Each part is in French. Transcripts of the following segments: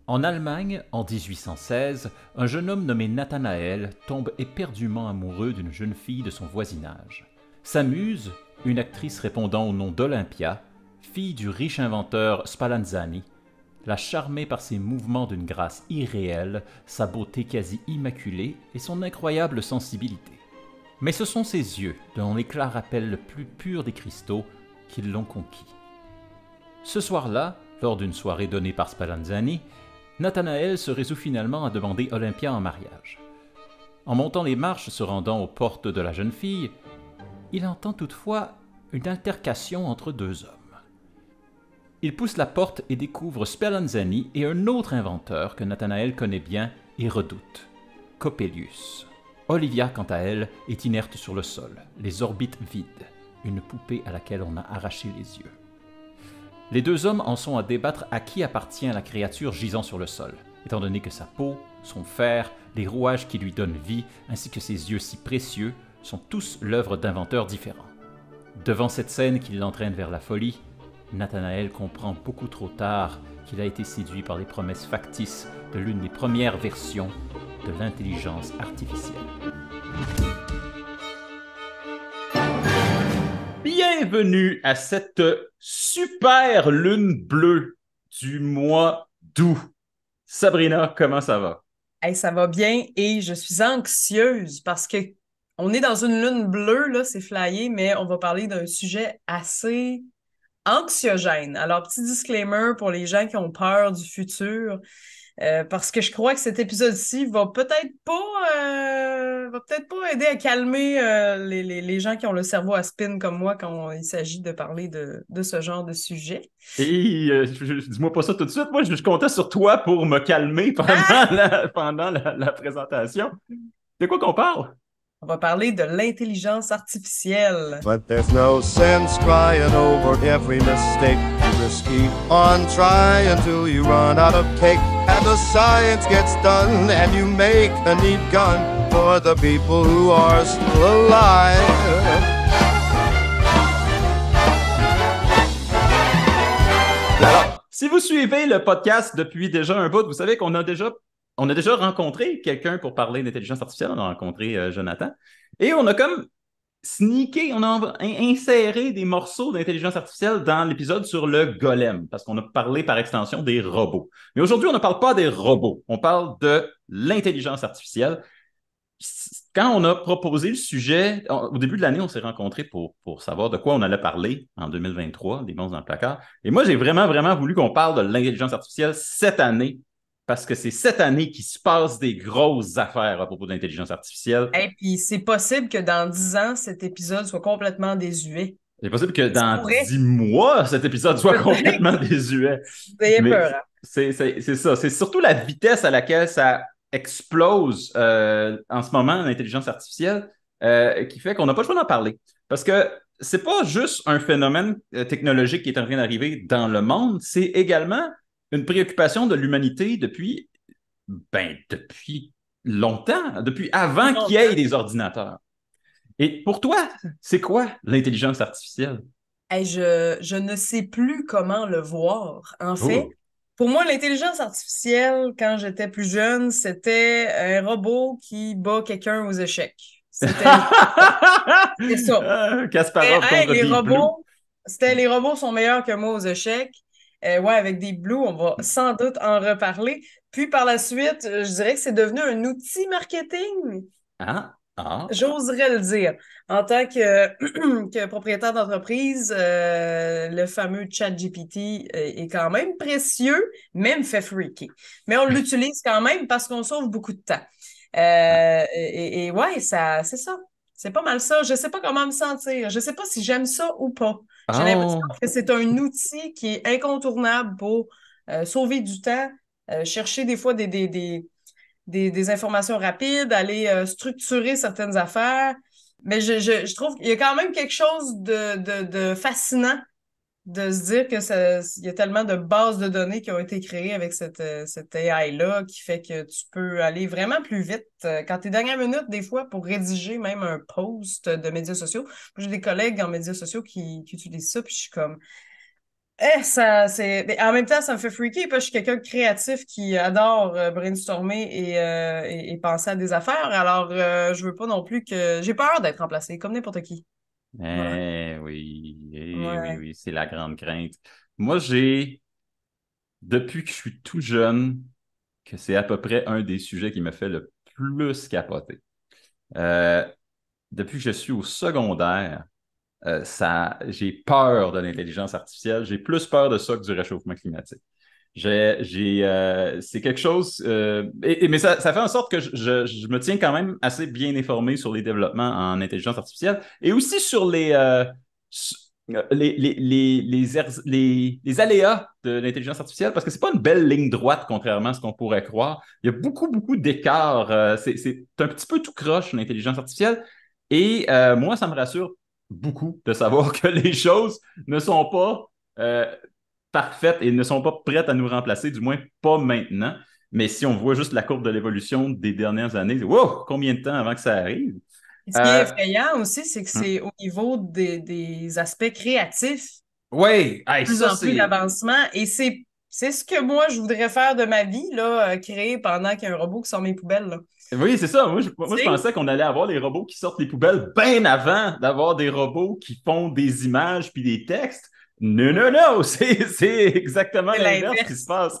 En Allemagne, en 1816, un jeune homme nommé Nathanaël tombe éperdument amoureux d'une jeune fille de son voisinage. Sa muse, une actrice répondant au nom d'Olympia, fille du riche inventeur Spallanzani, l'a charmé par ses mouvements d'une grâce irréelle, sa beauté quasi immaculée et son incroyable sensibilité. Mais ce sont ses yeux, dont l'éclat rappelle le plus pur des cristaux, qui l'ont conquis. Ce soir-là, lors d'une soirée donnée par Spallanzani, Nathanaël se résout finalement à demander Olympia en mariage. En montant les marches se rendant aux portes de la jeune fille, il entend toutefois une altercation entre deux hommes. Il pousse la porte et découvre Spallanzani et un autre inventeur que Nathanaël connaît bien et redoute, Coppelius. Olivia, quant à elle, est inerte sur le sol, les orbites vides, une poupée à laquelle on a arraché les yeux. Les deux hommes en sont à débattre à qui appartient la créature gisant sur le sol, étant donné que sa peau, son fer, les rouages qui lui donnent vie, ainsi que ses yeux si précieux, sont tous l'œuvre d'inventeurs différents. Devant cette scène qui l'entraîne vers la folie, Nathanaël comprend beaucoup trop tard qu'il a été séduit par les promesses factices de l'une des premières versions de l'intelligence artificielle. Bienvenue à cette super lune bleue du mois d'août. Sabrina, comment ça va? Hey, ça va bien et je suis anxieuse parce que on est dans une lune bleue, là, c'est flyé, mais on va parler d'un sujet assez anxiogène. Alors, petit disclaimer pour les gens qui ont peur du futur, parce que je crois que cet épisode-ci va peut-être pas aider à calmer les gens qui ont le cerveau à spin comme moi quand il s'agit de parler de ce genre de sujet. Et dis-moi pas ça tout de suite. Moi, je comptais sur toi pour me calmer pendant Ah! la présentation. De quoi qu'on parle? On va parler de l'intelligence artificielle. But there's no sense crying over every mistake. You just keep on trying till you run out of cake. And the science gets done and you make a neat gun for the people who are still alive. Alors, si vous suivez le podcast depuis déjà un bout, vous savez on a déjà rencontré quelqu'un pour parler d'intelligence artificielle. On a rencontré Jonathan. Et on a comme sneaké, on a inséré des morceaux d'intelligence artificielle dans l'épisode sur le golem, parce qu'on a parlé par extension des robots. Mais aujourd'hui, on ne parle pas des robots, on parle de l'intelligence artificielle. Quand on a proposé le sujet, au début de l'année, on s'est rencontrés pour savoir de quoi on allait parler en 2023, des monstres dans le placard. Et moi, j'ai vraiment, vraiment voulu qu'on parle de l'intelligence artificielle cette année, parce que c'est cette année qu'il se passe des grosses affaires à propos de l'intelligence artificielle. Et puis, c'est possible que dans 10 ans, cet épisode soit complètement désuet. C'est possible que Ça dans pourrait. 10 mois, cet épisode soit Peut-être. complètement désuet. Vous ayez Mais peur, hein? c'est ça. C'est surtout la vitesse à laquelle ça explose en ce moment, l'intelligence artificielle, qui fait qu'on n'a pas le choix d'en parler. Parce que c'est pas juste un phénomène technologique qui est en train d'arriver dans le monde, c'est également une préoccupation de l'humanité depuis longtemps, depuis Plus avant qu'il y ait longtemps. des ordinateurs. Et pour toi, c'est quoi l'intelligence artificielle? Hey, je ne sais plus comment le voir. En fait, Oh. pour moi, l'intelligence artificielle, quand j'étais plus jeune, c'était un robot qui bat quelqu'un aux échecs. C'était ça. Kasparov Hey, contre Deep Blue. c'était les robots sont meilleurs que moi aux échecs. Ouais, avec des Blues, on va sans doute en reparler. Puis par la suite, je dirais que c'est devenu un outil marketing. Ah, ah. J'oserais le dire. En tant que, que propriétaire d'entreprise, le fameux ChatGPT est quand même précieux, mais me fait freaker. Mais on l'utilise quand même parce qu'on sauve beaucoup de temps. Et ouais, ça, c'est ça. C'est pas mal ça. Je sais pas comment me sentir. Je sais pas si j'aime ça ou pas. J'ai l'impression Oh. que c'est un outil qui est incontournable pour sauver du temps, chercher des fois des informations rapides, aller structurer certaines affaires. Mais je trouve qu'il y a quand même quelque chose de fascinant de se dire que il y a tellement de bases de données qui ont été créées avec cette AI-là qui fait que tu peux aller vraiment plus vite. Quand tu es dernière minute, des fois, pour rédiger même un post de médias sociaux. J'ai des collègues en médias sociaux qui utilisent ça, puis je suis comme, Mais en même temps, ça me fait freaker parce que je suis quelqu'un de créatif qui adore brainstormer et penser à des affaires. Alors, je veux pas non plus que... J'ai peur d'être remplacé, comme n'importe qui. Voilà. Oui, Ouais. oui, c'est la grande crainte. Moi, depuis que je suis tout jeune, que c'est à peu près un des sujets qui me fait le plus capoter. Euh, Depuis que je suis au secondaire, j'ai peur de l'intelligence artificielle. J'ai plus peur de ça que du réchauffement climatique. C'est quelque chose, mais ça fait en sorte que je me tiens quand même assez bien informé sur les développements en intelligence artificielle et aussi sur les aléas de l'intelligence artificielle parce que c'est pas une belle ligne droite contrairement à ce qu'on pourrait croire. Il y a beaucoup d'écarts. C'est un petit peu tout croche l'intelligence artificielle et moi, ça me rassure beaucoup de savoir que les choses ne sont pas parfaites et ne sont pas prêtes à nous remplacer, du moins pas maintenant. Mais si on voit juste la courbe de l'évolution des dernières années, wow, combien de temps avant que ça arrive? Et ce qui est Euh, effrayant aussi, c'est que c'est au niveau des aspects créatifs, oui, hey, plus ça en plus c'est. d'avancement. Et c'est ce que moi, je voudrais faire de ma vie, là, créer pendant qu'il y a un robot qui sort mes poubelles, là. Oui, c'est ça. Tu Je sais? pensais qu'on allait avoir les robots qui sortent les poubelles bien avant d'avoir des robots qui font des images puis des textes. Non, non, non, c'est exactement C'est l'inverse qui se l'inverse. passe.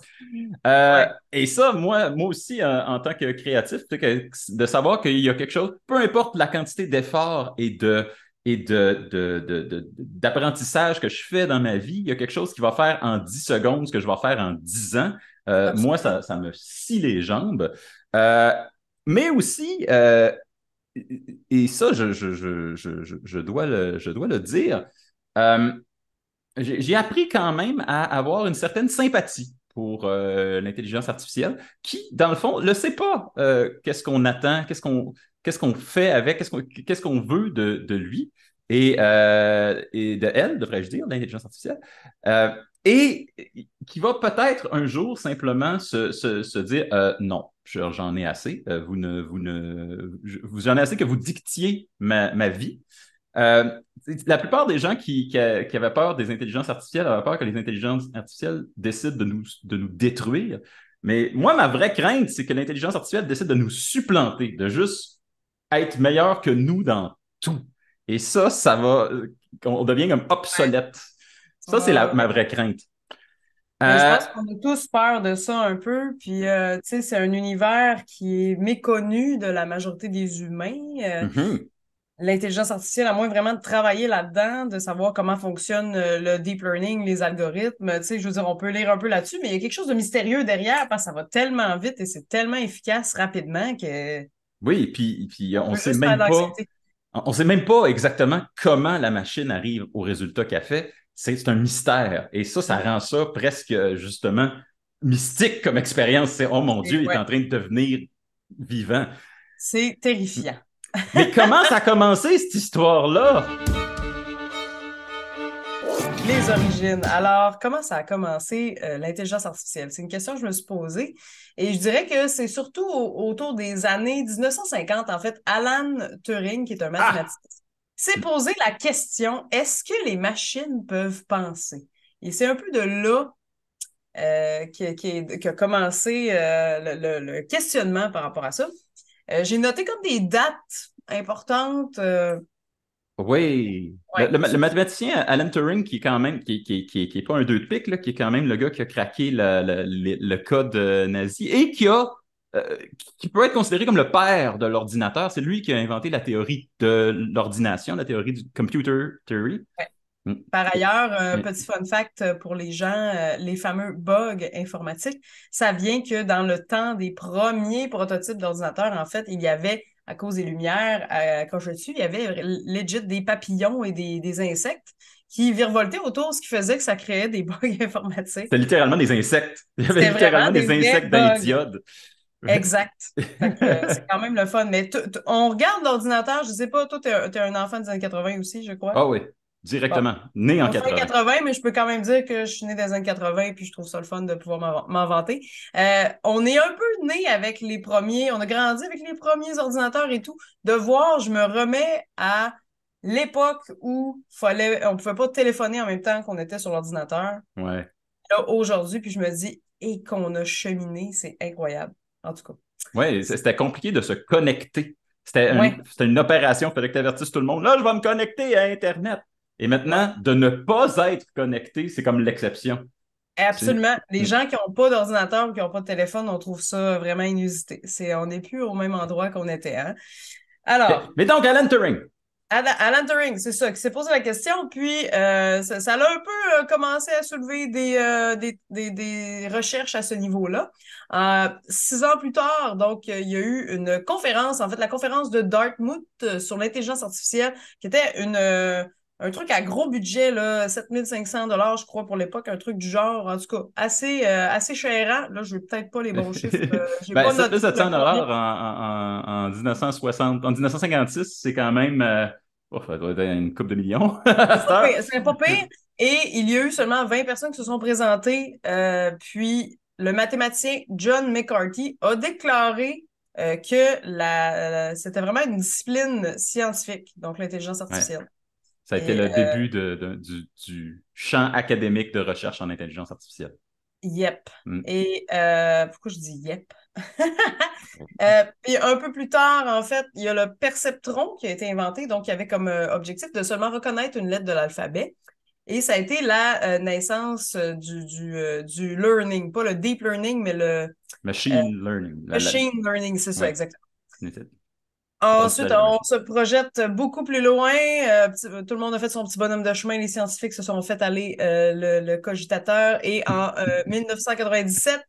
Ouais. Et ça, moi aussi, en tant que créatif, de savoir qu'il y a quelque chose, peu importe la quantité d'efforts d'apprentissage que je fais dans ma vie, il y a quelque chose qui va faire en 10 secondes ce que je vais faire en 10 ans. Moi, Absolument. ça me scie les jambes. Euh, mais aussi, et ça, je dois le dire, euh, j'ai appris quand même à avoir une certaine sympathie pour l'intelligence artificielle, qui, dans le fond, ne sait pas qu'est-ce qu'on attend, qu'est-ce qu'on fait avec, qu'est-ce qu'on veut de lui et de elle, devrais-je dire, l'intelligence artificielle. Euh, et qui va peut-être un jour simplement se dire non, j'en ai assez, vous en avez assez que vous dictiez ma vie. Euh, la plupart des gens qui avaient peur des intelligences artificielles avaient peur que les intelligences artificielles décident de nous détruire. Mais moi, ma vraie crainte, c'est que l'intelligence artificielle décide de nous supplanter, de juste être meilleur que nous dans tout. Et ça va, on devient comme Ouais. obsolète. Ça, c'est Ouais. ma vraie crainte. Mais je Euh, pense qu'on a tous peur de ça un peu. Puis, tu sais, c'est un univers qui est méconnu de la majorité des humains. mhm. L'intelligence artificielle, à moins vraiment de travailler là-dedans, de savoir comment fonctionne le deep learning, les algorithmes, tu sais, je veux dire, on peut lire un peu là-dessus, mais il y a quelque chose de mystérieux derrière parce que ça va tellement vite et c'est tellement efficace rapidement que Oui, puis on peut juste faire de l'anxiété. on sait même pas exactement comment la machine arrive au résultat qu'elle fait. C'est un mystère. Et ça rend ça presque, justement, mystique comme expérience. C'est, oh mon Dieu, il est Ouais, en train de devenir vivant. c'est terrifiant. Mais comment ça a commencé, cette histoire-là? Les origines. Alors, comment ça a commencé, l'intelligence artificielle? C'est une question que je me suis posée. Et je dirais que c'est surtout autour des années 1950, en fait, Alan Turing, qui est un Ah! mathématicien, s'est posé la question, est-ce que les machines peuvent penser? Et c'est un peu de là qui a commencé le questionnement par rapport à ça. J'ai noté comme des dates importantes. Oui. Ouais, Le mathématicien Alan Turing, qui est quand même, qui est pas un deux de pique, là, qui est quand même le gars qui a craqué le code nazi et qui peut être considéré comme le père de l'ordinateur. C'est lui qui a inventé la théorie de l'ordination, la théorie du computer theory. ouais. Mm. Par ailleurs, Et- petit fun fact pour les gens, les fameux bugs informatiques, ça vient que dans le temps des premiers prototypes d'ordinateurs, en fait, il y avait, à cause des lumières accrochées dessus, il y avait legit des papillons et des insectes qui virevoltaient autour, ce qui faisait que ça créait des bugs informatiques. C'était littéralement des insectes. Il y avait C'était vraiment littéralement des des vrais insectes dans les bugs. diodes. Exact. Fait que, c'est quand même le fun. Mais on regarde l'ordinateur, je sais pas, toi, t'es un enfant des années 80 aussi, je crois. Ah oui, Bon, directement. Né en on fait 80. 80, mais je peux quand même dire que je suis née dans les années 80 puis je trouve ça le fun de pouvoir m'en vanter. On est un peu né avec les premiers, on a grandi avec les premiers ordinateurs et tout. De voir, je me remets à l'époque où on pouvait pas téléphoner en même temps qu'on était sur l'ordinateur. Ouais. Là, aujourd'hui, puis je me dis, et qu'on a cheminé, c'est incroyable. En tout cas. Oui, c'était compliqué de se connecter. Ouais, C'était une opération, il fallait que tu avertisses tout le monde. Là, je vais me connecter à Internet. Et ouais. maintenant, de ne pas être connecté, c'est comme l'exception. Absolument. Les Mm. gens qui n'ont pas d'ordinateur ou qui n'ont pas de téléphone, on trouve ça vraiment inusité. On n'est plus au même endroit qu'on était, hein? Alors, Mais donc, Alan Turing. Alan Turing, c'est ça, qui s'est posé la question, puis ça a un peu commencé à soulever des recherches à ce niveau-là. 6 ans plus tard, donc, il y a eu une conférence, en fait, la conférence de Dartmouth sur l'intelligence artificielle, qui était un truc à gros budget, là, 7 500 $ je crois, pour l'époque, un truc du genre, en tout cas, assez chérant. Là, je n'ai peut-être pas les bons chiffres. J'ai Ben, pas 7 noté 700 combien. en 1960, en 1956, c'est quand même ça doit être une coupe de millions à C'est cette pas heure. pire, c'est pas pire. Et il y a eu seulement 20 personnes qui se sont présentées. Puis le mathématicien John McCarthy a déclaré que c'était vraiment une discipline scientifique, donc l'intelligence Ouais. artificielle. Ça a été Et le début du champ académique de recherche en intelligence artificielle. yep. Mm. Et pourquoi je dis yep? Puis un peu plus tard, en fait, il y a le perceptron qui a été inventé, donc il avait comme objectif de seulement reconnaître une lettre de l'alphabet. Et ça a été la naissance du learning, pas le deep learning, mais le Machine learning. machine learning, c'est ça, Ouais. exactement. C'était Ensuite, l'apprentissage de on machine. se projette beaucoup plus loin. Tout le monde a fait son petit bonhomme de chemin. Les scientifiques se sont fait aller le cogitateur. Et en 1997,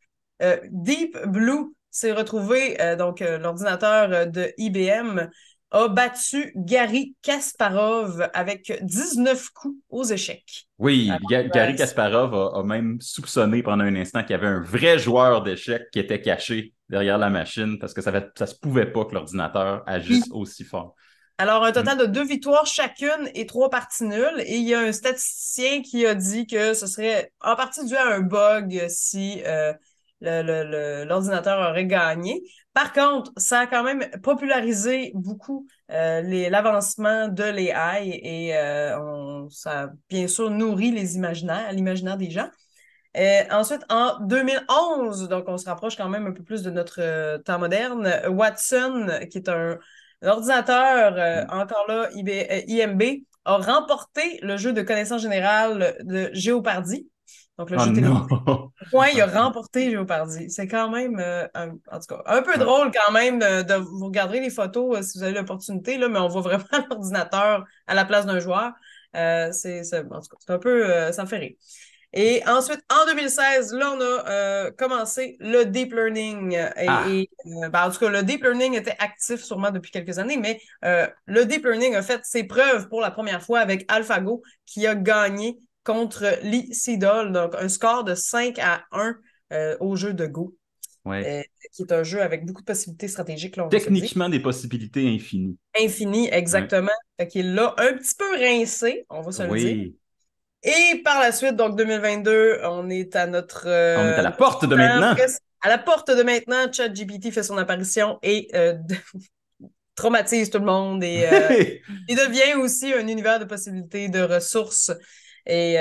Deep Blue s'est retrouvé, donc l'ordinateur de IBM a battu Gary Kasparov avec 19 coups aux échecs. Oui, Alors, Gary Kasparov a même soupçonné pendant un instant qu'il y avait un vrai joueur d'échecs qui était caché derrière la machine parce que ça se pouvait pas que l'ordinateur agisse oui. aussi fort. Alors, un Mm. total de 2 victoires chacune et 3 parties nulles. Et il y a un statisticien qui a dit que ce serait en partie dû à un bug si l'ordinateur aurait gagné. Par contre, ça a quand même popularisé beaucoup l'avancement de l'AI et ça a bien sûr nourri l'imaginaire des gens. Ensuite, en 2011, donc on se rapproche quand même un peu plus de notre temps moderne, Watson, qui est un ordinateur, encore là, IMB, a remporté le jeu de connaissance générale de Jeopardy. Donc, le Oh jeu télévisé. non! Point, il a remporté Jeopardy. C'est quand même, en tout cas, un peu drôle quand même de vous regarder les photos si vous avez l'opportunité, là, mais on voit vraiment l'ordinateur à la place d'un joueur. En tout cas, c'est un peu, ça me fait rire. Et ensuite, en 2016, là, on a commencé le deep learning. Ah! En tout cas, le deep learning était actif sûrement depuis quelques années, mais le deep learning a fait ses preuves pour la première fois avec AlphaGo, qui a gagné contre Lee Sedol, donc un score de 5-1 au jeu de Go, Ouais. qui est un jeu avec beaucoup de possibilités stratégiques, là, on va se le dire. Techniquement, des possibilités infinies. Infini, Ouais. exactement. Fait qu'il l'a un petit peu rincé, on va se le dire. Oui. Et par la suite, donc 2022, on est à On est à la porte de temps, maintenant. presque à la porte de maintenant. ChatGPT fait son apparition et traumatise tout le monde et il devient aussi un univers de possibilités, de ressources. Et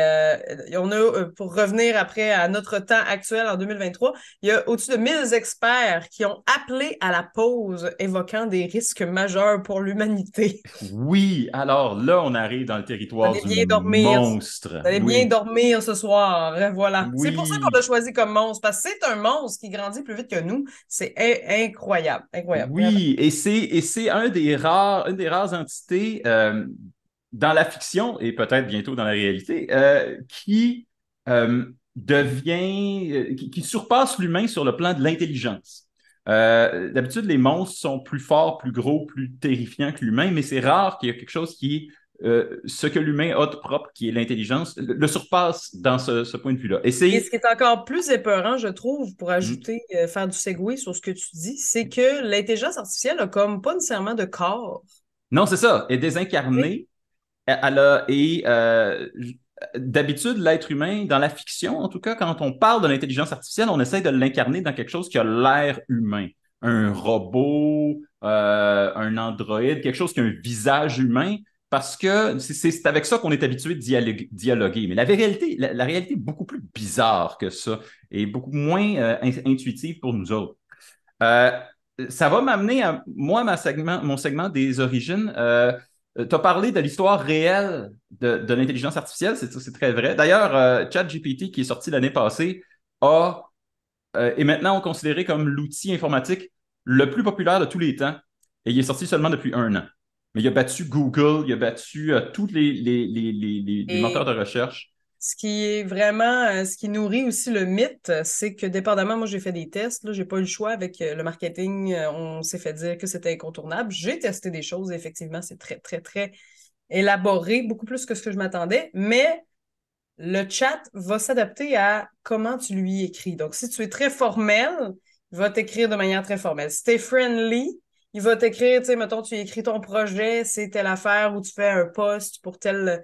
on a, pour revenir après à notre temps actuel en 2023, il y a au-dessus de 1000 experts qui ont appelé à la pause, évoquant des risques majeurs pour l'humanité. Oui, alors là, on arrive dans le Vous territoire allez du bien dormir. monstre. Vous allez bien Oui, dormir ce soir. Voilà. C'est pour ça qu'on oui, l'a choisi comme monstre, parce que c'est un monstre qui grandit plus vite que nous. C'est incroyable. Incroyable, vraiment. oui. Et c'est une des rares entités dans la fiction et peut-être bientôt dans la réalité qui qui surpasse l'humain sur le plan de l'intelligence. D'habitude, les monstres sont plus forts, plus gros, plus terrifiants que l'humain, mais c'est rare qu'il y ait quelque chose qui est ce que l'humain a de propre, qui est l'intelligence, le surpasse dans ce point de vue-là. Et Et c'est... ce qui est encore plus épeurant, je trouve, pour Hmm. ajouter, faire du segue sur ce que tu dis, c'est que l'intelligence artificielle a comme pas nécessairement de corps. Non, c'est ça. Elle est Oui. désincarnée. D'habitude, l'être humain, dans la fiction, en tout cas, quand on parle de l'intelligence artificielle, on essaie de l'incarner dans quelque chose qui a l'air humain. Un robot, un androïde, quelque chose qui a un visage humain. parce que c'est avec ça qu'on est habitué de dialoguer. Mais la réalité est beaucoup plus bizarre que ça et beaucoup moins intuitive pour nous autres. Euh, Ça va m'amener à moi, mon segment des origines. Tu as parlé de l'histoire réelle de l'intelligence artificielle, c'est très vrai. D'ailleurs, ChatGPT, qui est sorti l'année passée, est maintenant considéré comme l'outil informatique le plus populaire de tous les temps. Et il est sorti seulement depuis 1 an. Mais il a battu Google, il a battu tous les moteurs Et de recherche. ce qui est vraiment, ce qui nourrit aussi le mythe, c'est que dépendamment, moi j'ai fait des tests, là, j'ai pas eu le choix avec le marketing, on s'est fait dire que c'était incontournable. J'ai testé des choses, et effectivement, c'est très, très, très élaboré, beaucoup plus que ce que je m'attendais, mais le chat va s'adapter à comment tu lui écris. Donc, si tu es très formel, il va t'écrire de manière très formelle. Si tu es friendly, il va t'écrire, tu sais, mettons, tu écris ton projet, c'est telle affaire ou tu fais un post pour tel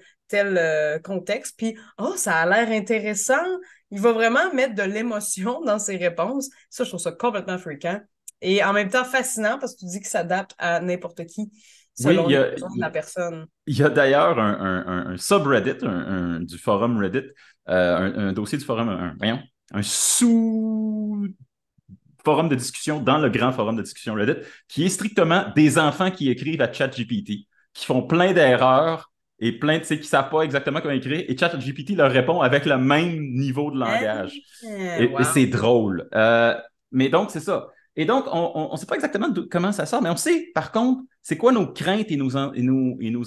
contexte. Puis, oh, ça a l'air intéressant. Il va vraiment mettre de l'émotion dans ses réponses. Ça, je trouve ça complètement fréquent. Et en même temps fascinant parce que tu dis qu'il s'adapte à n'importe qui Oui, selon les besoins de la personne. il y a d'ailleurs un subreddit du forum Reddit, un dossier du forum, voyons, un sous-forum de discussion dans le grand forum de discussion Reddit, qui est strictement des enfants qui écrivent à ChatGPT, qui font plein d'erreurs et plein de, tu sais, qui ne savent pas exactement comment écrire, et ChatGPT leur répond avec le même niveau de langage. Et c'est Wow. drôle. Mais donc, c'est ça. Et donc, on ne sait pas exactement comment ça sort, mais on sait, par contre, c'est quoi nos craintes et nos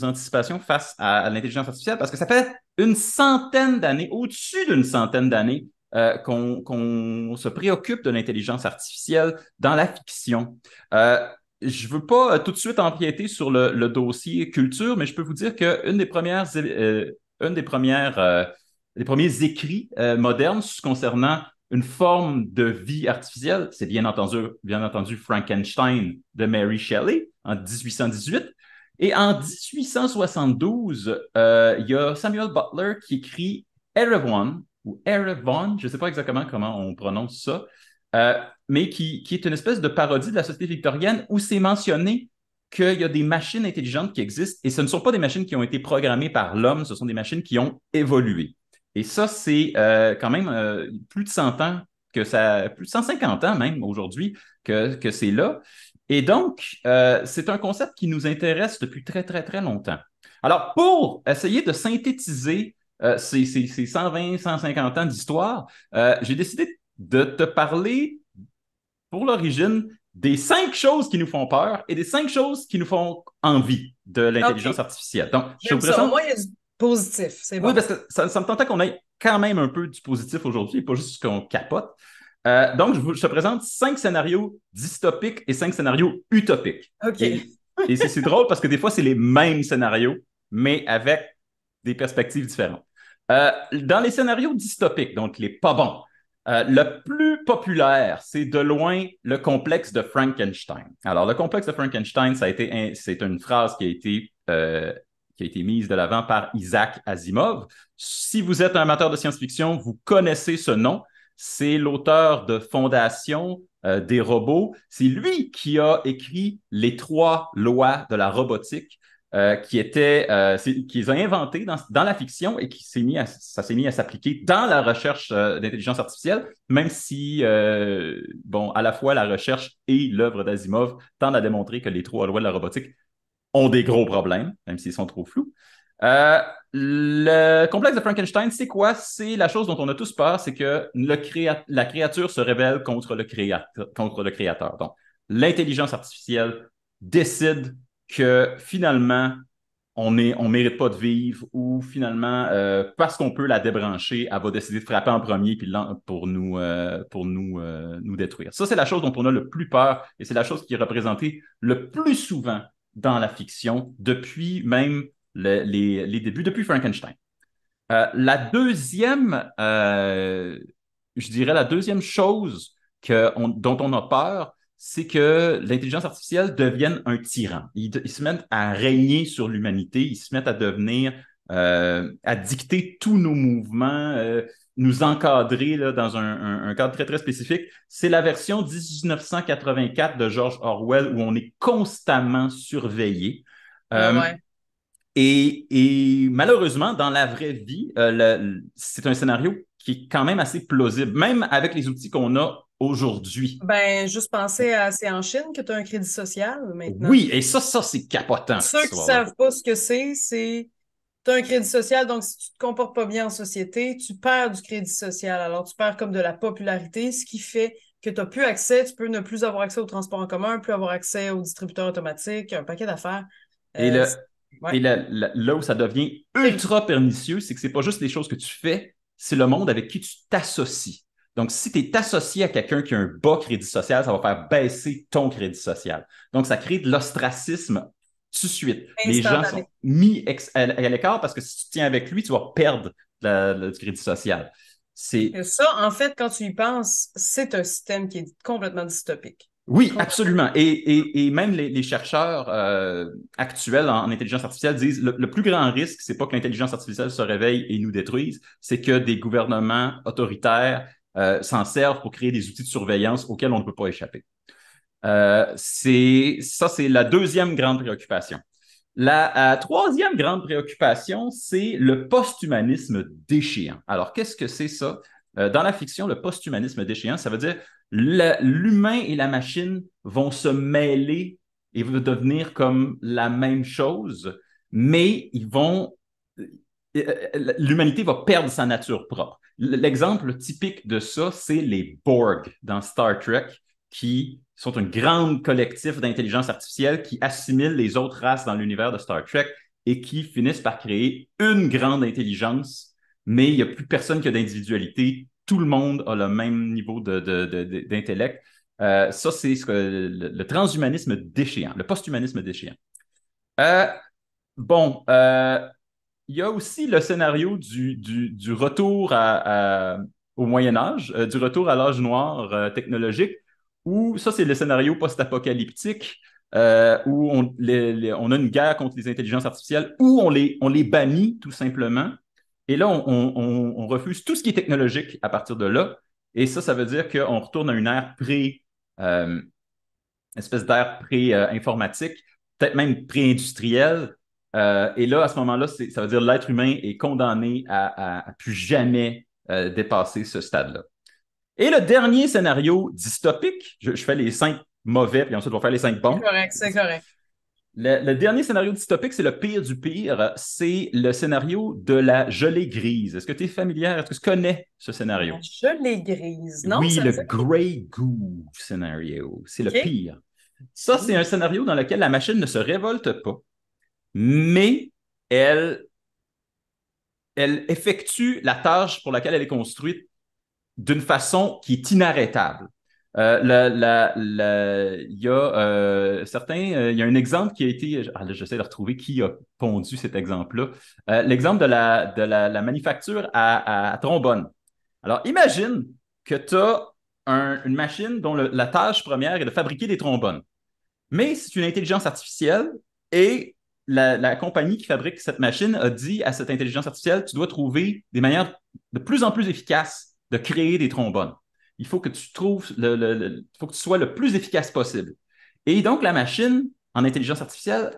anticipations face à l'intelligence artificielle, parce que ça fait une centaine d'années, au-dessus d'une centaine d'années, qu'on se préoccupe de l'intelligence artificielle dans la fiction. Je ne veux pas tout de suite empiéter sur le dossier culture, mais je peux vous dire qu'une des premières, les premiers écrits modernes concernant une forme de vie artificielle, c'est bien entendu Frankenstein de Mary Shelley en 1818. Et en 1872, il y a Samuel Butler qui écrit Erewhon, ou Erewhon, je ne sais pas exactement comment on prononce ça, mais qui est une espèce de parodie de la société victorienne où c'est mentionné qu'il y a des machines intelligentes qui existent et ce ne sont pas des machines qui ont été programmées par l'homme, ce sont des machines qui ont évolué. Et ça, c'est quand même plus de 100 ans plus de 150 ans même aujourd'hui que c'est là. Et donc, c'est un concept qui nous intéresse depuis très, très, très longtemps. Alors, pour essayer de synthétiser ces 120, 150 ans d'histoire, j'ai décidé de te parler, pour l'origine, des 5 choses qui nous font peur et des 5 choses qui nous font envie de l'intelligence OK. artificielle. Donc, je J'aime vous ça. Au présente. moins, il y a du positif. C'est Oui, bon. parce que ça me tentait qu'on ait quand même un peu du positif aujourd'hui, pas juste qu'on capote. Donc, je te présente 5 scénarios dystopiques et 5 scénarios utopiques. OK. Et c'est drôle parce que des fois, c'est les mêmes scénarios, mais avec des perspectives différentes. Dans les scénarios dystopiques, donc les pas bons, le plus populaire, c'est de loin le complexe de Frankenstein. Alors, le complexe de Frankenstein, c'est une phrase qui a été mise de l'avant par Isaac Asimov. Si vous êtes un amateur de science-fiction, vous connaissez ce nom. C'est l'auteur de Fondation des robots. C'est lui qui a écrit les 3 lois de la robotique qui les a inventées dans la fiction et ça s'est mis à s'appliquer dans la recherche d'intelligence artificielle, même si, bon, à la fois la recherche et l'œuvre d'Asimov tendent à démontrer que les 3 lois de la robotique ont des gros problèmes, même s'ils sont trop flous. Le complexe de Frankenstein, c'est quoi? C'est la chose dont on a tous peur, c'est que la créature se rebelle contre le créateur. Donc, l'intelligence artificielle décide que finalement, on mérite pas de vivre ou finalement, parce qu'on peut la débrancher, elle va décider de frapper en premier puis nous détruire. Ça, c'est la chose dont on a le plus peur et c'est la chose qui est représentée le plus souvent dans la fiction depuis même les débuts, depuis Frankenstein. Je dirais la deuxième chose dont on a peur, c'est que l'intelligence artificielle devienne un tyran. Ils se mettent à régner sur l'humanité, ils se mettent à devenir, à dicter tous nos mouvements, nous encadrer là, dans un cadre très, très spécifique. C'est la version 1984 de George Orwell où on est constamment surveillé. Ouais. Et malheureusement, dans la vraie vie, c'est un scénario qui est quand même assez plausible, même avec les outils qu'on a aujourd'hui. Ben, juste penser à c'est en Chine que tu as un crédit social maintenant. Oui, et ça c'est capotant, cette Ceux qui histoire-là. savent pas ce que c'est tu as un crédit social, donc si tu te comportes pas bien en société, tu perds du crédit social. Alors, tu perds comme de la popularité, ce qui fait que tu n'as plus accès, tu peux ne plus avoir accès au transport en commun, plus avoir accès aux distributeurs automatiques, un paquet d'affaires. Et, Euh, le, ouais. et là où ça devient ultra pernicieux, c'est que c'est pas juste les choses que tu fais, c'est le monde avec qui tu t'associes. Donc, si tu es associé à quelqu'un qui a un bas crédit social, ça va faire baisser ton crédit social. Donc, ça crée de l'ostracisme tout de suite. Les gens sont Instantané. mis à l'écart parce que si tu tiens avec lui, tu vas perdre du crédit social. C'est Et ça, en fait, quand tu y penses, c'est un système qui est complètement dystopique. Oui, Complètement. absolument. Et même les chercheurs actuels en intelligence artificielle disent le plus grand risque, c'est pas que l'intelligence artificielle se réveille et nous détruise, c'est que des gouvernements autoritaires s'en servent pour créer des outils de surveillance auxquels on ne peut pas échapper. C'est la deuxième grande préoccupation. La troisième grande préoccupation, c'est le post-humanisme déchéant. Alors, qu'est-ce que c'est ça? Dans la fiction, le post-humanisme déchéant, ça veut dire l'humain et la machine vont se mêler et vont devenir comme la même chose, mais l'humanité va perdre sa nature propre. L'exemple typique de ça, c'est les Borg dans Star Trek, qui sont un grand collectif d'intelligence artificielle qui assimile les autres races dans l'univers de Star Trek et qui finissent par créer une grande intelligence, mais il n'y a plus personne qui a d'individualité. Tout le monde a le même niveau d'intellect. Ça, c'est le transhumanisme déchéant, le post-humanisme déchéant. Euh, bon, il y a aussi le scénario du retour au Moyen Âge, du retour à l'âge noir technologique, où ça, c'est le scénario post-apocalyptique, où on a une guerre contre les intelligences artificielles, où on les bannit tout simplement. Et là, on refuse tout ce qui est technologique à partir de là. Et ça veut dire qu'on retourne à une ère euh, espèce d'ère pré-informatique, peut-être même pré-industrielle. Et là, à ce moment-là, ça veut dire l'être humain est condamné à plus jamais dépasser ce stade-là. Et le dernier scénario dystopique, je fais les 5 mauvais, puis ensuite on va faire les 5 C'est bons. correct, c'est correct. Le dernier scénario dystopique, c'est le pire du pire. C'est le scénario de la gelée grise. Est-ce que tu es familière? Est-ce que tu connais ce scénario? La gelée grise. Non, Oui, ça me le dit. Grey Goo scénario. C'est le OK. pire. Ça, c'est un scénario dans lequel la machine ne se révolte pas, mais elle, elle effectue la tâche pour laquelle elle est construite d'une façon qui est inarrêtable. Il y a il y a un exemple qui a été, là, j'essaie de retrouver qui a pondu cet exemple-là. L'exemple de la manufacture à trombone. Alors, imagine que tu as une machine dont la tâche première est de fabriquer des trombones. Mais c'est une intelligence artificielle et la compagnie qui fabrique cette machine a dit à cette intelligence artificielle, tu dois trouver des manières de plus en plus efficaces de créer des trombones. Il faut que tu trouves il faut que tu sois le plus efficace possible. Et donc, la machine, en intelligence artificielle,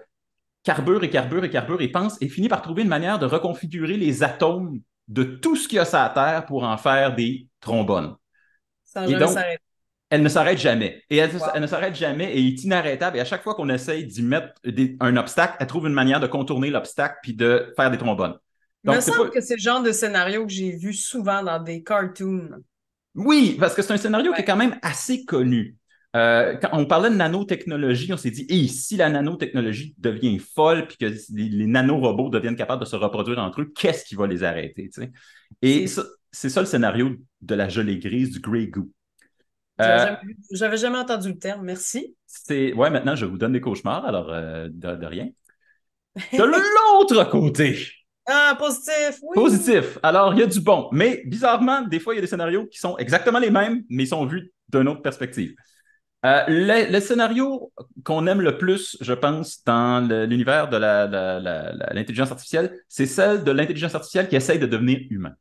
carbure et carbure et carbure et pense et finit par trouver une manière de reconfigurer les atomes de tout ce qu'il y a sur la Terre pour en faire des trombones. Sans Et jamais donc, s'arrêter. elle ne s'arrête jamais. Et elle Wow. ne s'arrête jamais et est inarrêtable. Et à chaque fois qu'on essaye d'y mettre un obstacle, elle trouve une manière de contourner l'obstacle puis de faire des trombones. Il me Donc, c'est pas. semble que c'est le genre de scénario que j'ai vu souvent dans des cartoons. Oui, parce que c'est un scénario qui est Ouais. quand même assez connu. Quand on parlait de nanotechnologie, on s'est dit, hey, si la nanotechnologie devient folle puis que les nanorobots deviennent capables de se reproduire entre eux, qu'est-ce qui va les arrêter? T'sais? Et C'est... c'est ça le scénario de la gelée grise, du Grey Goo. J'avais Euh, jamais j'avais jamais entendu le terme. Merci. ouais, maintenant, je vous donne des cauchemars, alors de rien. De l'autre côté, Ah, positif, oui. positif. Alors, il y a du bon. Mais bizarrement, des fois, il y a des scénarios qui sont exactement les mêmes, mais ils sont vus d'une autre perspective. Le scénario qu'on aime le plus, je pense, dans l'univers de l'intelligence artificielle, c'est celle de l'intelligence artificielle qui essaye de devenir humain.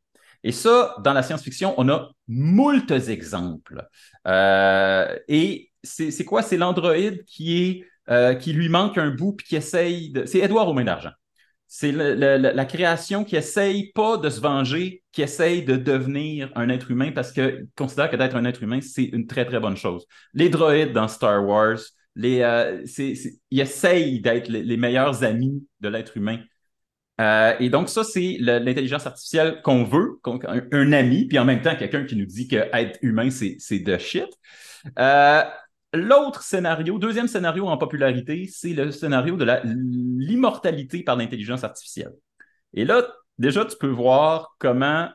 Et ça, dans la science-fiction, on a moultes exemples. Et c'est quoi? C'est l'androïde qui lui manque un bout puis qui essaye de. C'est Édouard aux mains d'argent. C'est la création qui essaye pas de se venger, qui essaye de devenir un être humain parce qu'il considère que d'être un être humain, c'est une très, très bonne chose. Les droïdes dans Star Wars, ils essayent d'être les meilleurs amis de l'être humain. Et donc, ça, c'est l'intelligence artificielle qu'on veut, un ami, puis en même temps, quelqu'un qui nous dit qu'être humain, c'est de shit. Euh, L'autre scénario, deuxième scénario en popularité, c'est le scénario de l'immortalité par l'intelligence artificielle. Et là, déjà, tu peux voir comment,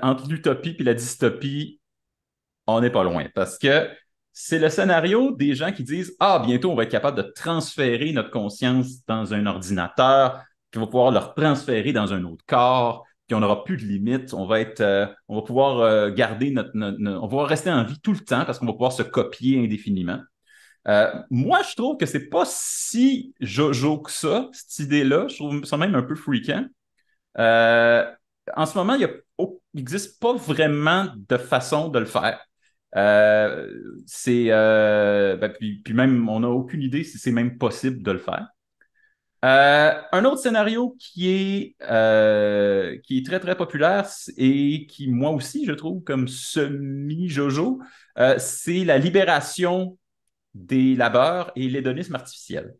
entre l'utopie et la dystopie, on n'est pas loin. Parce que c'est le scénario des gens qui disent ah, bientôt, on va être capable de transférer notre conscience dans un ordinateur, puis on va pouvoir le transférer dans un autre corps, puis on n'aura plus de limites. On va pouvoir garder on va pouvoir rester en vie tout le temps parce qu'on va pouvoir se copier indéfiniment. Moi, je trouve que c'est pas si jojo que ça, cette idée-là. Je trouve ça même un peu freakant. Euh, En ce moment, il n'existe pas vraiment de façon de le faire. Puis même, on n'a aucune idée si c'est même possible de le faire. Un autre scénario qui est très, très populaire et qui, moi aussi, je trouve comme semi-jojo, c'est la libération des labeurs et l'hédonisme artificiel.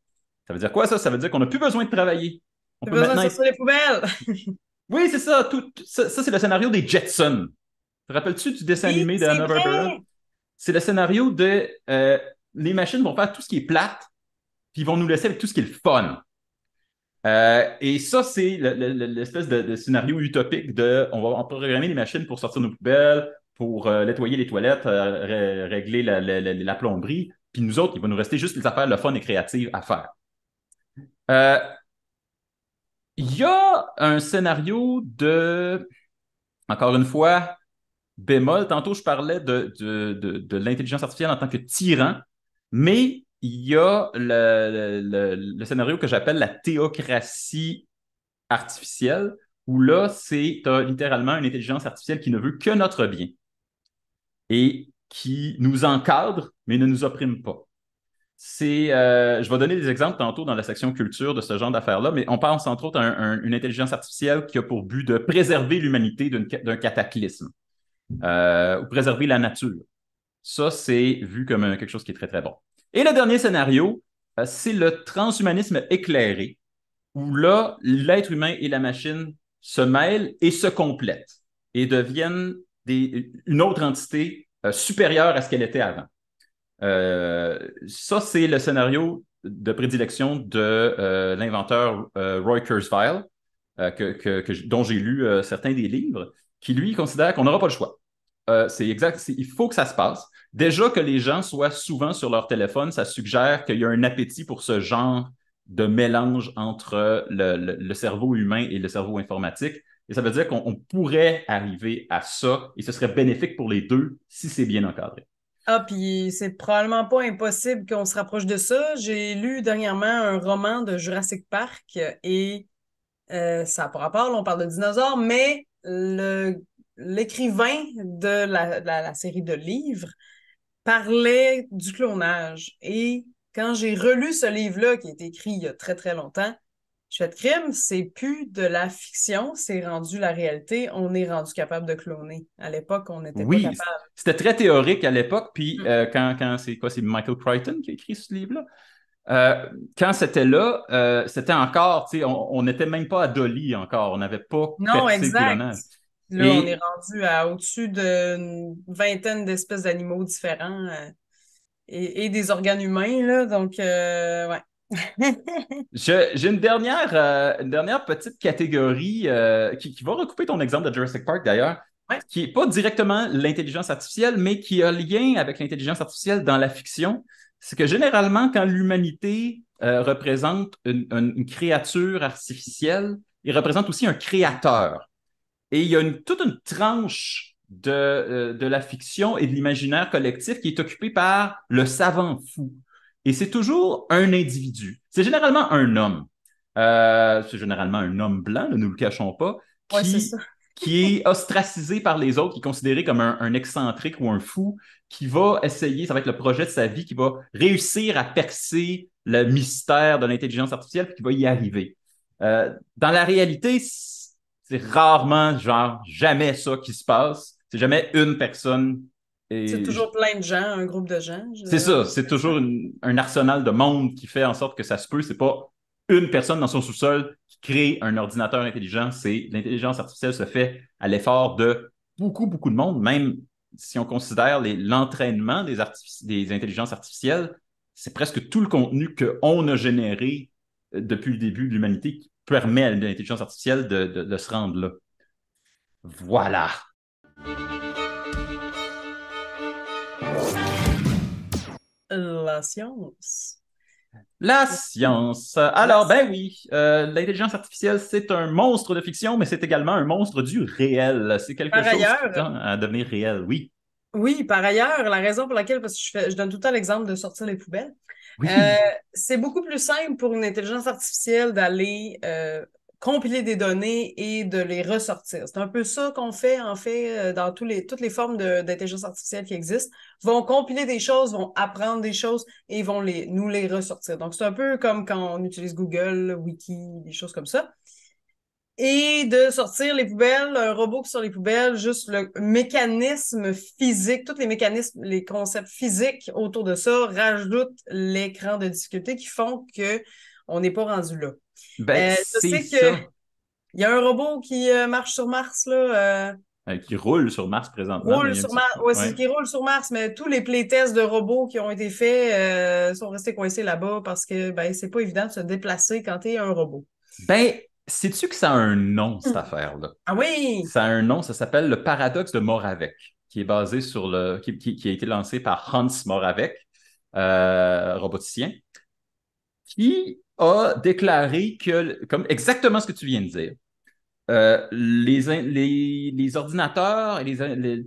Ça veut dire quoi, ça? Ça veut dire qu'on n'a plus besoin de travailler. On T'as peut besoin de maintenant être... sortir les poubelles. Oui, c'est ça. Ça, c'est le scénario des Jetsons. Te rappelles-tu du dessin Oui, animé de c'est Hanna-Barbera? vrai. C'est le scénario de les machines vont faire tout ce qui est plate, puis ils vont nous laisser avec tout ce qui est le fun. Et ça, c'est l'espèce de scénario utopique de on va programmer les machines pour sortir nos poubelles, pour nettoyer les toilettes, régler la plomberie, puis nous autres, il va nous rester juste les affaires le fun et créatives à faire. Euh, Il y a un scénario encore une fois, bémol. Tantôt, je parlais de l'intelligence artificielle en tant que tyran, mais il y a le scénario que j'appelle la théocratie artificielle, où là, tu as littéralement une intelligence artificielle qui ne veut que notre bien et qui nous encadre, mais ne nous opprime pas. Je vais donner des exemples tantôt dans la section culture de ce genre d'affaires-là, mais on pense entre autres à une intelligence artificielle qui a pour but de préserver l'humanité d'un cataclysme ou préserver la nature. Ça, c'est vu comme quelque chose qui est très, très bon. Et le dernier scénario, c'est le transhumanisme éclairé, où là, l'être humain et la machine se mêlent et se complètent et deviennent une autre entité supérieure à ce qu'elle était avant. Ça, c'est le scénario de prédilection de l'inventeur Roy Kurzweil, dont j'ai lu certains des livres, qui, lui, considère qu'on n'aura pas le choix. C'est exact, il faut que ça se passe. Déjà que les gens soient souvent sur leur téléphone, ça suggère qu'il y a un appétit pour ce genre de mélange entre le cerveau humain et le cerveau informatique. Et ça veut dire qu'on pourrait arriver à ça et ce serait bénéfique pour les deux si c'est bien encadré. Ah, puis c'est probablement pas impossible qu'on se rapproche de ça. J'ai lu dernièrement un roman de Jurassic Park et ça n'a pas rapport, là, on parle de dinosaures, mais l'écrivain de la série de livres parlait du clonage. Et quand j'ai relu ce livre-là, qui a été écrit il y a très, très longtemps, je fais de crime, c'est plus de la fiction, c'est rendu la réalité. On est rendu capable de cloner. À l'époque, on n'était pas Oui, capable. c'était très théorique à l'époque, puis quand c'est Michael Crichton qui a écrit ce livre-là? Quand c'était là, c'était encore, tu sais, on n'était même pas à Dolly encore, on n'avait pas Non, percé le exact. clonage. Là, on est Et rendu à au-dessus d'une vingtaine d'espèces d'animaux différents et des organes humains, là. Donc, ouais. j'ai une dernière petite catégorie qui va recouper ton exemple de Jurassic Park d'ailleurs, Ouais. qui n'est pas directement l'intelligence artificielle, mais qui a lien avec l'intelligence artificielle dans la fiction. C'est que généralement, quand l'humanité représente une créature artificielle, il représente aussi un créateur. Et il y a toute une tranche de la fiction et de l'imaginaire collectif qui est occupée par le savant fou. Et c'est toujours un individu. C'est généralement un homme. C'est généralement un homme blanc, ne nous le cachons pas, Ouais, c'est ça. qui est ostracisé par les autres, qui est considéré comme un excentrique ou un fou, qui va essayer, ça va être le projet de sa vie, qui va réussir à percer le mystère de l'intelligence artificielle, puis qui va y arriver. Dans la réalité, c'est rarement, genre, jamais ça qui se passe. C'est jamais une personne. C'est Et toujours plein de gens, un groupe de gens, c'est j'ai ça, c'est l'impression. toujours un arsenal de monde qui fait en sorte que ça se peut. C'est pas une personne dans son sous-sol qui crée un ordinateur intelligent. C'est l'intelligence artificielle se fait à l'effort de beaucoup, beaucoup de monde. Même si on considère l'entraînement des intelligences artificielles, c'est presque tout le contenu qu'on a généré depuis le début de l'humanité qui permet à l'intelligence artificielle de se rendre là. Voilà. La science. La science. Alors, ben oui, l'intelligence artificielle, c'est un monstre de fiction, mais c'est également un monstre du réel. C'est quelque Par chose qui ailleurs, tend à devenir réel, oui. oui, par ailleurs, la raison pour laquelle, parce que je donne tout le temps l'exemple de sortir les poubelles, euh, Oui. c'est beaucoup plus simple pour une intelligence artificielle d'aller compiler des données et de les ressortir. C'est un peu ça qu'on fait, en fait, dans toutes les formes d'intelligence artificielle qui existent. Vont compiler des choses, vont apprendre des choses et vont nous les ressortir. Donc, c'est un peu comme quand on utilise Google, Wiki, des choses comme ça. Et de sortir les poubelles, un robot qui sort les poubelles, juste le mécanisme physique, tous les mécanismes, les concepts physiques autour de ça rajoutent l'écran de difficulté qui font que on n'est pas rendu là. Ben, Je c'est sais que ça. il y a un robot qui marche sur Mars, là, Qui roule sur Mars présentement, mais roule il y a une sur petite. Mars. Ouais, c'est Ouais. qui roule sur Mars, mais tous les playtests de robots qui ont été faits sont restés coincés là-bas parce que ben c'est pas évident de se déplacer quand tu es un robot. Ben, sais-tu que ça a un nom, cette Hmm. affaire-là? Ah oui! Ça a un nom, ça s'appelle le paradoxe de Moravec, qui est basé sur qui a été lancé par Hans Moravec, roboticien, qui a déclaré que, comme exactement ce que tu viens de dire, les ordinateurs et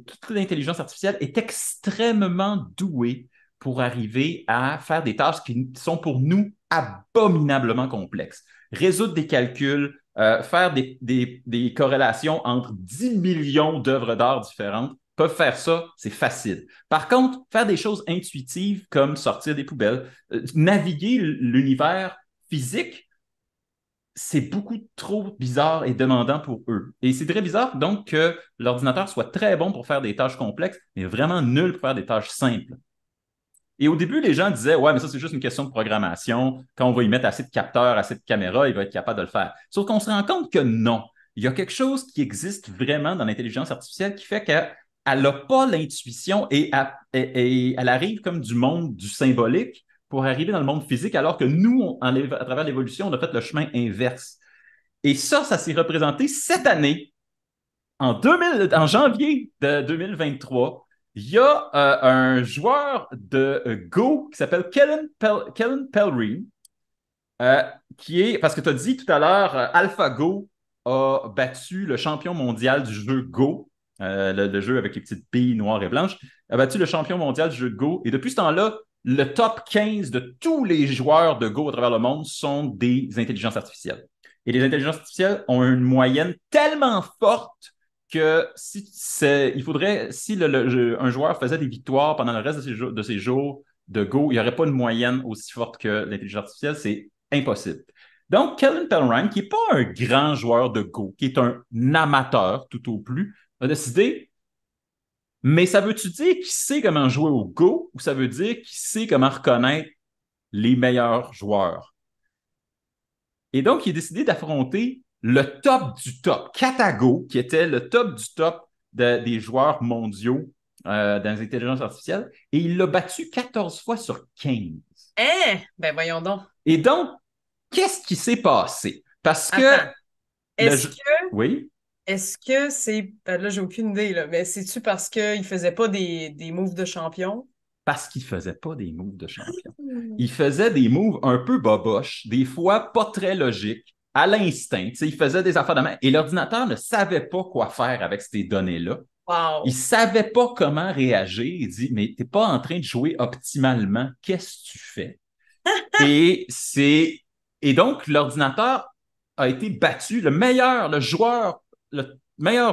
toute l'intelligence artificielle est extrêmement douée pour arriver à faire des tâches qui sont pour nous abominablement complexes. Résoudre des calculs, faire des corrélations entre 10 millions d'œuvres d'art différentes, peuvent faire ça, c'est facile. Par contre, faire des choses intuitives comme sortir des poubelles, naviguer l'univers physique, c'est beaucoup trop bizarre et demandant pour eux. Et c'est très bizarre donc que l'ordinateur soit très bon pour faire des tâches complexes, mais vraiment nul pour faire des tâches simples. Et au début, les gens disaient, ouais, mais ça, c'est juste une question de programmation. Quand on va y mettre assez de capteurs, assez de caméras, il va être capable de le faire. Sauf qu'on se rend compte que non. Il y a quelque chose qui existe vraiment dans l'intelligence artificielle qui fait qu'elle n'a pas l'intuition et elle arrive comme du monde du symbolique pour arriver dans le monde physique, alors que nous, à travers l'évolution, on a fait le chemin inverse. Et ça s'est représenté cette année, en janvier de 2023. Il y a un joueur de Go qui s'appelle Kellen Pellery, euh, qui est, parce que tu as dit tout à l'heure, AlphaGo a battu le champion mondial du jeu Go, le jeu avec les petites billes noires et blanches, a battu le champion mondial du jeu de Go. Et depuis ce temps-là, le top 15 de tous les joueurs de Go à travers le monde sont des intelligences artificielles. Et les intelligences artificielles ont une moyenne tellement forte que il faudrait, si un joueur faisait des victoires pendant le reste de ses jours de Go, il n'y aurait pas une moyenne aussi forte que l'intelligence artificielle. C'est impossible. Donc, Kellen Pellerin, qui n'est pas un grand joueur de Go, qui est un amateur tout au plus, a décidé, mais ça veut-tu dire qu'il sait comment jouer au Go ou ça veut dire qu'il sait comment reconnaître les meilleurs joueurs? Et donc, il a décidé d'affronter le top du top, Katago, qui était le top du top des joueurs mondiaux dans les intelligences artificielles, et il l'a battu 14 fois sur 15. Hein? Ben voyons donc. Et donc, qu'est-ce qui s'est passé? Parce que Attends. le Est-ce jeu. que Oui, est-ce que c'est. Ben là, j'ai aucune idée, là, mais c'est-tu parce qu'il faisait pas des moves de champion? parce qu'il ne faisait pas des moves de champion. Hmm. Il faisait des moves un peu boboches, des fois pas très logiques, à l'instinct. Il faisait des affaires de main. Et l'ordinateur ne savait pas quoi faire avec ces données-là. Il ne Wow. savait pas comment réagir. Il dit, mais tu n'es pas en train de jouer optimalement. Qu'est-ce que tu fais? Et c'est et donc l'ordinateur a été battu. Le meilleur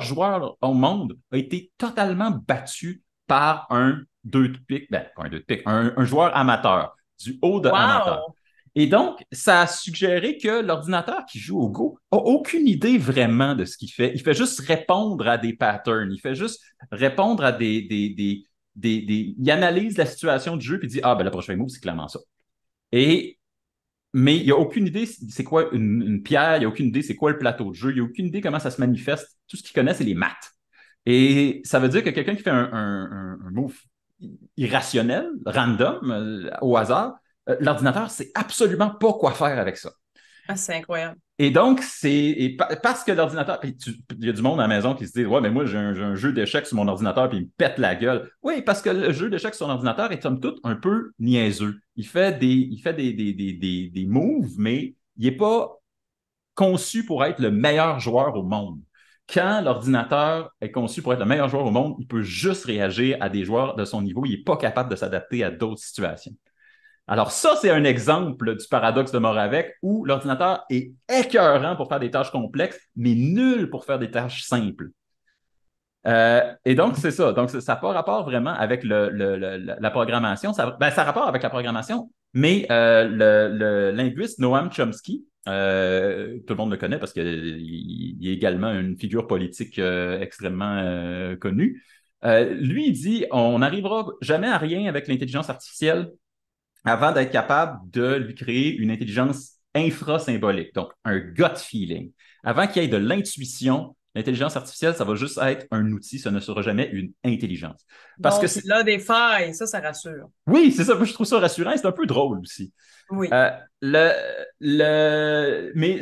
joueur au monde a été totalement battu par un deux de pique, ben, pas un deux de pique, un joueur amateur, du haut de amateur. Wow. Et donc, ça a suggéré que l'ordinateur qui joue au Go a aucune idée vraiment de ce qu'il fait. Il fait juste répondre à des patterns. Il fait juste répondre à il analyse la situation du jeu puis dit, ah, ben le prochain move, c'est clairement ça. Mais il n'y a aucune idée c'est quoi une pierre, il n'y a aucune idée c'est quoi le plateau de jeu, il n'y a aucune idée comment ça se manifeste. Tout ce qu'il connaît, c'est les maths. Et ça veut dire que quelqu'un qui fait un move irrationnel, random, au hasard, l'ordinateur ne sait absolument pas quoi faire avec ça. Ah, c'est incroyable. Et donc, parce que l'ordinateur, il y a du monde à la maison qui se dit, ouais, mais moi, j'ai un jeu d'échecs sur mon ordinateur, puis il me pète la gueule. Oui, parce que le jeu d'échecs sur son ordinateur est, somme toute, un peu niaiseux. Il fait des moves, mais il n'est pas conçu pour être le meilleur joueur au monde. Quand l'ordinateur est conçu pour être le meilleur joueur au monde, il peut juste réagir à des joueurs de son niveau. Il n'est pas capable de s'adapter à d'autres situations. Alors ça, c'est un exemple du paradoxe de Moravec où l'ordinateur est écœurant pour faire des tâches complexes, mais nul pour faire des tâches simples. Et donc, c'est ça. Donc, ça n'a pas rapport vraiment avec la programmation. Ça a rapport avec la programmation, mais le linguiste Noam Chomsky, tout le monde le connaît parce qu'il est également une figure politique extrêmement connue. Lui, il dit, on n'arrivera jamais à rien avec l'intelligence artificielle avant d'être capable de lui créer une intelligence infrasymbolique, donc un gut feeling. Avant qu'il y ait de l'intuition, l'intelligence artificielle, ça va juste être un outil, ça ne sera jamais une intelligence. Parce donc, que c'est là des failles, ça rassure. Oui, c'est ça, moi je trouve ça rassurant et c'est un peu drôle aussi. Oui. Mais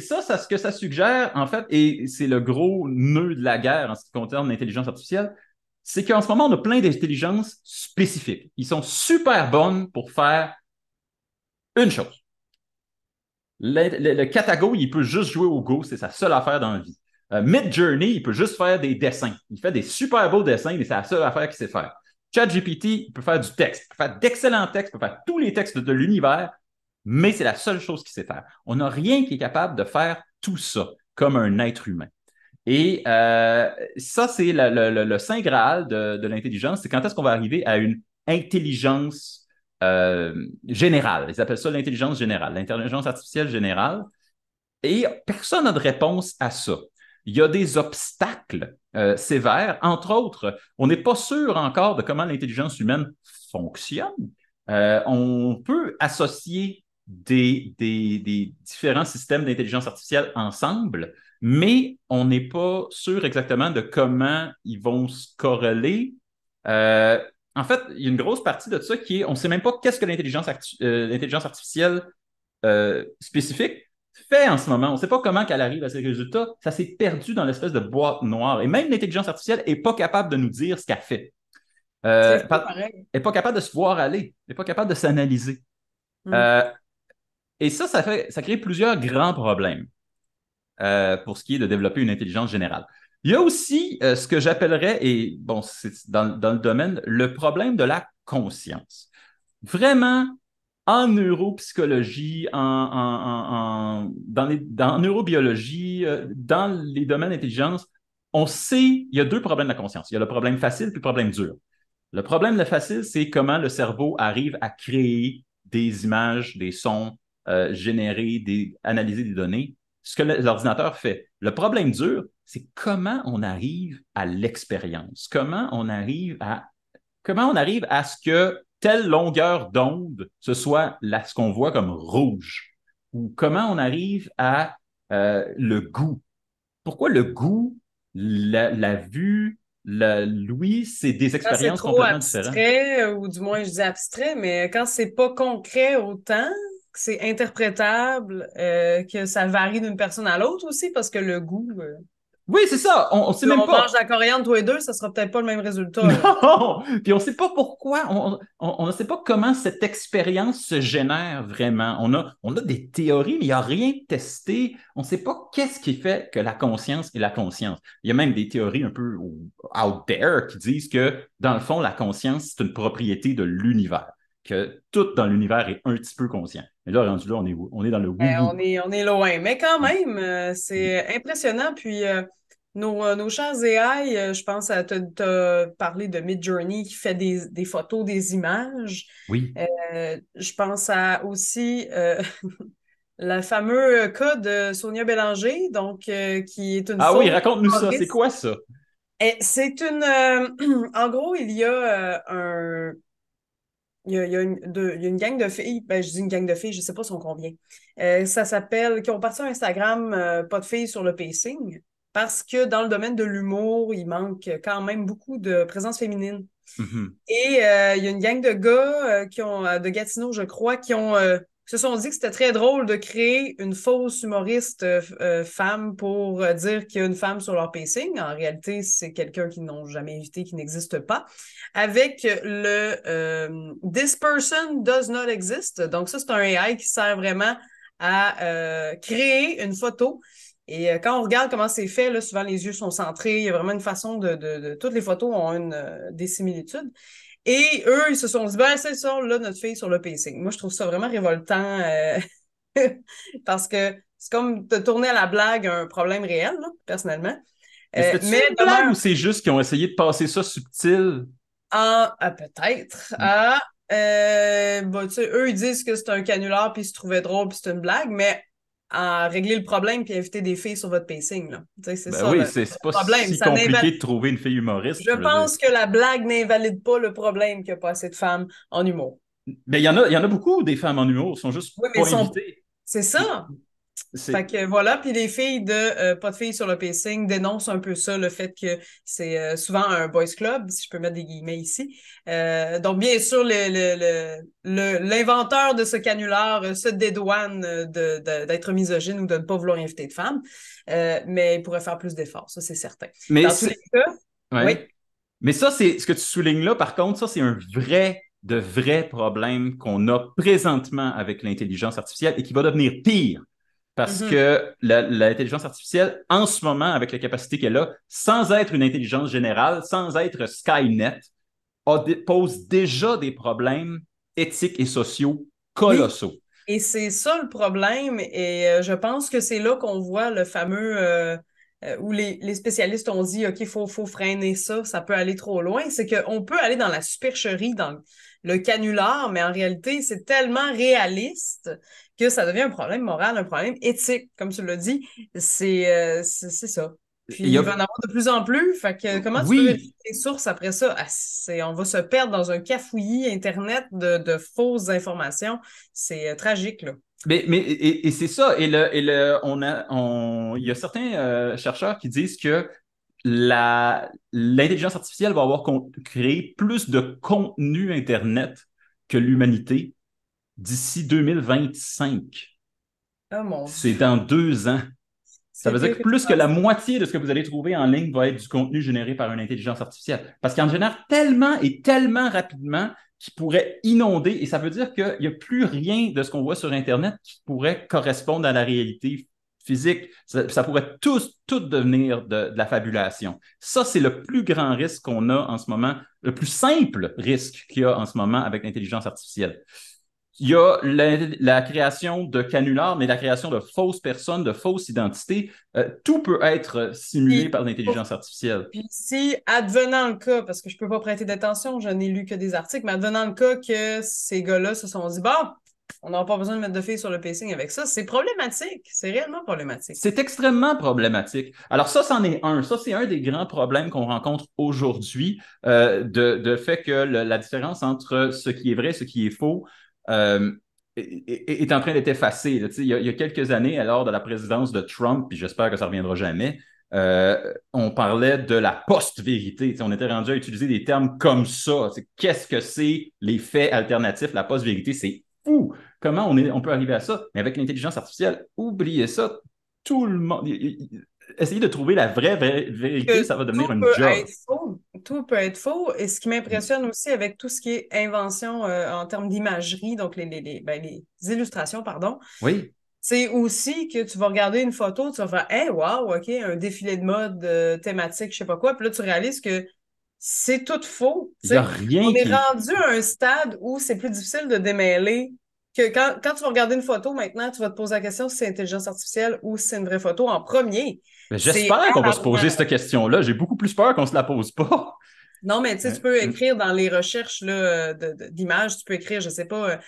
ça, ce que ça suggère, en fait, et c'est le gros nœud de la guerre en ce qui concerne l'intelligence artificielle, c'est qu'en ce moment, on a plein d'intelligences spécifiques. Ils sont super bonnes pour faire une chose. Le Katago, il peut juste jouer au Go, c'est sa seule affaire dans la vie. Midjourney, il peut juste faire des dessins. Il fait des super beaux dessins, mais c'est la seule affaire qu'il sait faire. ChatGPT, il peut faire du texte, il peut faire d'excellents textes, il peut faire tous les textes de l'univers, mais c'est la seule chose qu'il sait faire. On n'a rien qui est capable de faire tout ça comme un être humain. Et ça, c'est le saint graal de l'intelligence, c'est quand est-ce qu'on va arriver à une intelligence générale. Ils appellent ça l'intelligence générale, l'intelligence artificielle générale. Et personne n'a de réponse à ça. Il y a des obstacles sévères. Entre autres, on n'est pas sûr encore de comment l'intelligence humaine fonctionne. On peut associer des différents systèmes d'intelligence artificielle ensemble, mais on n'est pas sûr exactement de comment ils vont se corréler. En fait, il y a une grosse partie de ça qui est, on ne sait même pas qu'est-ce que l'intelligence artificielle spécifique fait en ce moment. On ne sait pas comment qu'elle arrive à ces résultats. Ça s'est perdu dans l'espèce de boîte noire. Et même l'intelligence artificielle n'est pas capable de nous dire ce qu'elle fait. Elle n'est pas capable de se voir aller. Elle n'est pas capable de s'analyser. Et ça crée plusieurs grands problèmes pour ce qui est de développer une intelligence générale. Il y a aussi ce que j'appellerais, et bon, c'est dans le domaine, le problème de la conscience. Vraiment, en neuropsychologie, en neurobiologie, dans les domaines d'intelligence, on sait, il y a deux problèmes de la conscience. Il y a le problème facile puis le problème dur. Le problème de facile, c'est comment le cerveau arrive à créer des images, des sons, analyser des données, ce que l'ordinateur fait. Le problème dur, c'est comment on arrive à l'expérience, comment on arrive à ce que telle longueur d'onde, ce soit ce qu'on voit comme rouge, ou comment on arrive à le goût. Pourquoi le goût, la vue, l'ouïe, c'est des expériences complètement différentes. C'est trop abstrait, ou du moins je dis abstrait, mais quand c'est pas concret autant, que c'est interprétable, que ça varie d'une personne à l'autre aussi, parce que le goût... Oui, c'est ça. On sait même pas. On mange la coriandre tous les deux, ça sera peut-être pas le même résultat. Non! Puis on ne sait pas pourquoi, on ne sait pas comment cette expérience se génère vraiment. On a des théories, mais il n'y a rien de testé. On ne sait pas qu'est-ce qui fait que la conscience est la conscience. Il y a même des théories un peu out there qui disent que, dans le fond, la conscience, c'est une propriété de l'univers, que tout dans l'univers est un petit peu conscient. Mais là, rendu là, on est dans le woo-woo. On est loin. Mais quand même, c'est impressionnant. Puis nos chers AI, je pense à t'as parlé de Midjourney qui fait des photos, des images. Oui. Je pense à aussi le fameux cas de Sonia Bélanger, donc qui est une Ah oui, fausse raconte-nous ça. C'est humoriste. quoi ça? Et c'est une... en gros, il y a un... Il y a il y a une gang de filles, ben, je dis une gang de filles, je sais pas son combien. Ça s'appelle, qui ont parti sur Instagram, pas de filles sur le pacing, parce que dans le domaine de l'humour, il manque quand même beaucoup de présence féminine. Mhm. Et il y a une gang de gars qui ont, de Gatineau, je crois, qui se sont dit que c'était très drôle de créer une fausse humoriste femme pour dire qu'il y a une femme sur leur pacing. En réalité, c'est quelqu'un qu'ils n'ont jamais invité, qui n'existe pas, avec le This person does not exist. Donc ça, c'est un AI qui sert vraiment à créer une photo. Et quand on regarde comment c'est fait, là, souvent les yeux sont centrés. Il y a vraiment une façon toutes les photos ont des similitudes. Et eux, ils se sont dit, ben, c'est ça, là, notre fille sur le pacing. Moi, je trouve ça vraiment révoltant parce que c'est comme de tourner à la blague un problème réel, là, personnellement. Mais c'était-tu Mais une blague ou demeure c'est juste qu'ils ont essayé de passer ça subtil? peut-être tu sais, eux, ils disent que c'est un canular puis ils se trouvaient drôle puis c'est une blague, mais à régler le problème puis inviter des filles sur votre pacing, là. Tu sais, c'est Ben ça oui, le c'est pas problème. si compliqué de trouver une fille humoriste, Je je veux dire. pense que la blague n'invalide pas le problème qu'il n'y a pas assez de femmes en humour. Mais il y en a beaucoup des femmes en humour, ils sont juste Oui, mais pas invitées. c'est ça. Fait C'est, que voilà, puis les filles de Pas de filles sur le pacing dénoncent un peu ça, le fait que c'est souvent un boys club, si je peux mettre des guillemets ici. Donc bien sûr, l'inventeur de ce canular se dédouane d'être misogyne ou de ne pas vouloir inviter de femmes, mais il pourrait faire plus d'efforts, ça c'est certain. mais Dans tous les c'est, cas, oui. ouais. Mais ça, c'est ce que tu soulignes là, par contre, ça, c'est un vrai problème qu'on a présentement avec l'intelligence artificielle et qui va devenir pire. Parce Mhm. que l'intelligence artificielle, en ce moment, avec la capacité qu'elle a, sans être une intelligence générale, sans être Skynet, pose déjà des problèmes éthiques et sociaux Oui. colossaux. Et c'est ça le problème. Et je pense que c'est là qu'on voit le fameux où les spécialistes ont dit OK, faut freiner ça, ça peut aller trop loin. C'est qu'on peut aller dans la supercherie, dans le canular, mais en réalité, c'est tellement réaliste que ça devient un problème moral, un problème éthique, comme tu l'as dit. C'est ça. Puis Il y il a, va en avoir de plus en plus. Fait que comment tu peux oui, vérifier tes sources après ça? On va se perdre dans un cafouillis Internet de fausses informations. C'est tragique, là. et c'est ça. Il y a certains chercheurs qui disent que l'intelligence artificielle va avoir créé plus de contenu Internet que l'humanité d'ici 2025. Oh mon C'est Dieu. dans 2 ans. Ça C'est veut dire pire que que tu plus que la penses. moitié de ce que vous allez trouver en ligne va être du contenu généré par une intelligence artificielle. Parce qu'en génère tellement et tellement rapidement qu'il pourrait inonder, et ça veut dire qu'il n'y a plus rien de ce qu'on voit sur Internet qui pourrait correspondre à la réalité physique. Ça pourrait tout devenir de la fabulation. Ça, c'est le plus grand risque qu'on a en ce moment, le plus simple risque qu'il y a en ce moment avec l'intelligence artificielle. Il y a la création de canulars, mais la création de fausses personnes, de fausses identités. Tout peut être simulé Puis, par l'intelligence artificielle. puis si, advenant le cas, parce que je peux pas prêter d'attention, je n'ai lu que des articles, mais advenant le cas que ces gars-là se sont dit, bon, on n'aura pas besoin de mettre de filles sur le pacing avec ça, c'est problématique. C'est réellement problématique. C'est extrêmement problématique. Alors ça, c'en est un. Ça, c'est un des grands problèmes qu'on rencontre aujourd'hui, de fait que la différence entre ce qui est vrai et ce qui est faux est en train d'être effacée. Là. Il y a quelques années, lors de la présidence de Trump, puis j'espère que ça ne reviendra jamais, on parlait de la post-vérité. On était rendu à utiliser des termes comme ça. Qu'est-ce que c'est les faits alternatifs, la post-vérité? C'est fou! Comment on peut arriver à ça? Mais avec l'intelligence artificielle, oubliez ça. Tout le monde. Essayez de trouver la vraie vérité, Que ça va devenir tout une peut job. être faux. Tout peut être faux. Et ce qui m'impressionne aussi avec tout ce qui est invention en termes d'imagerie, donc les illustrations, pardon, Oui, c'est aussi que tu vas regarder une photo, tu vas faire hey, wow, OK, un défilé de mode thématique, je sais pas quoi. Puis là, tu réalises que c'est tout faux. il n'y a Tu sais. On rien est qui est. rendu à un stade où c'est plus difficile de démêler que quand tu vas regarder une photo maintenant, tu vas te poser la question si c'est intelligence artificielle ou si c'est une vraie photo en premier. Mais C'est j'espère qu'on va se poser alarmant. cette question-là. J'ai beaucoup plus peur qu'on se la pose pas. Non, mais tu sais, tu peux écrire dans les recherches là, d'images, tu peux écrire, je sais pas,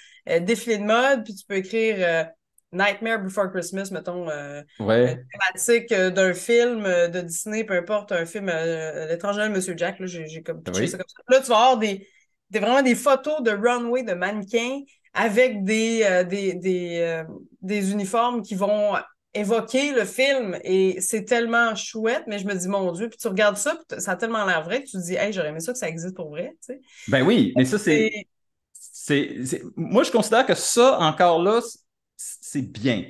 défilé de mode, puis tu peux écrire Nightmare Before Christmas, mettons, Ouais, thématique d'un film de Disney, peu importe, un film L'étrange Noël de Monsieur Jack, là, j'ai comme pitché ça oui. comme ça. Là, tu vas avoir vraiment des photos de runway de mannequins avec des uniformes qui vont évoquer le film et c'est tellement chouette, mais je me dis, mon Dieu, puis tu regardes ça, puis ça a tellement l'air vrai que tu te dis, hey, j'aurais aimé ça que ça existe pour vrai, tu sais. Ben oui, mais ça, Et Moi, je considère que ça, encore là, c'est bien.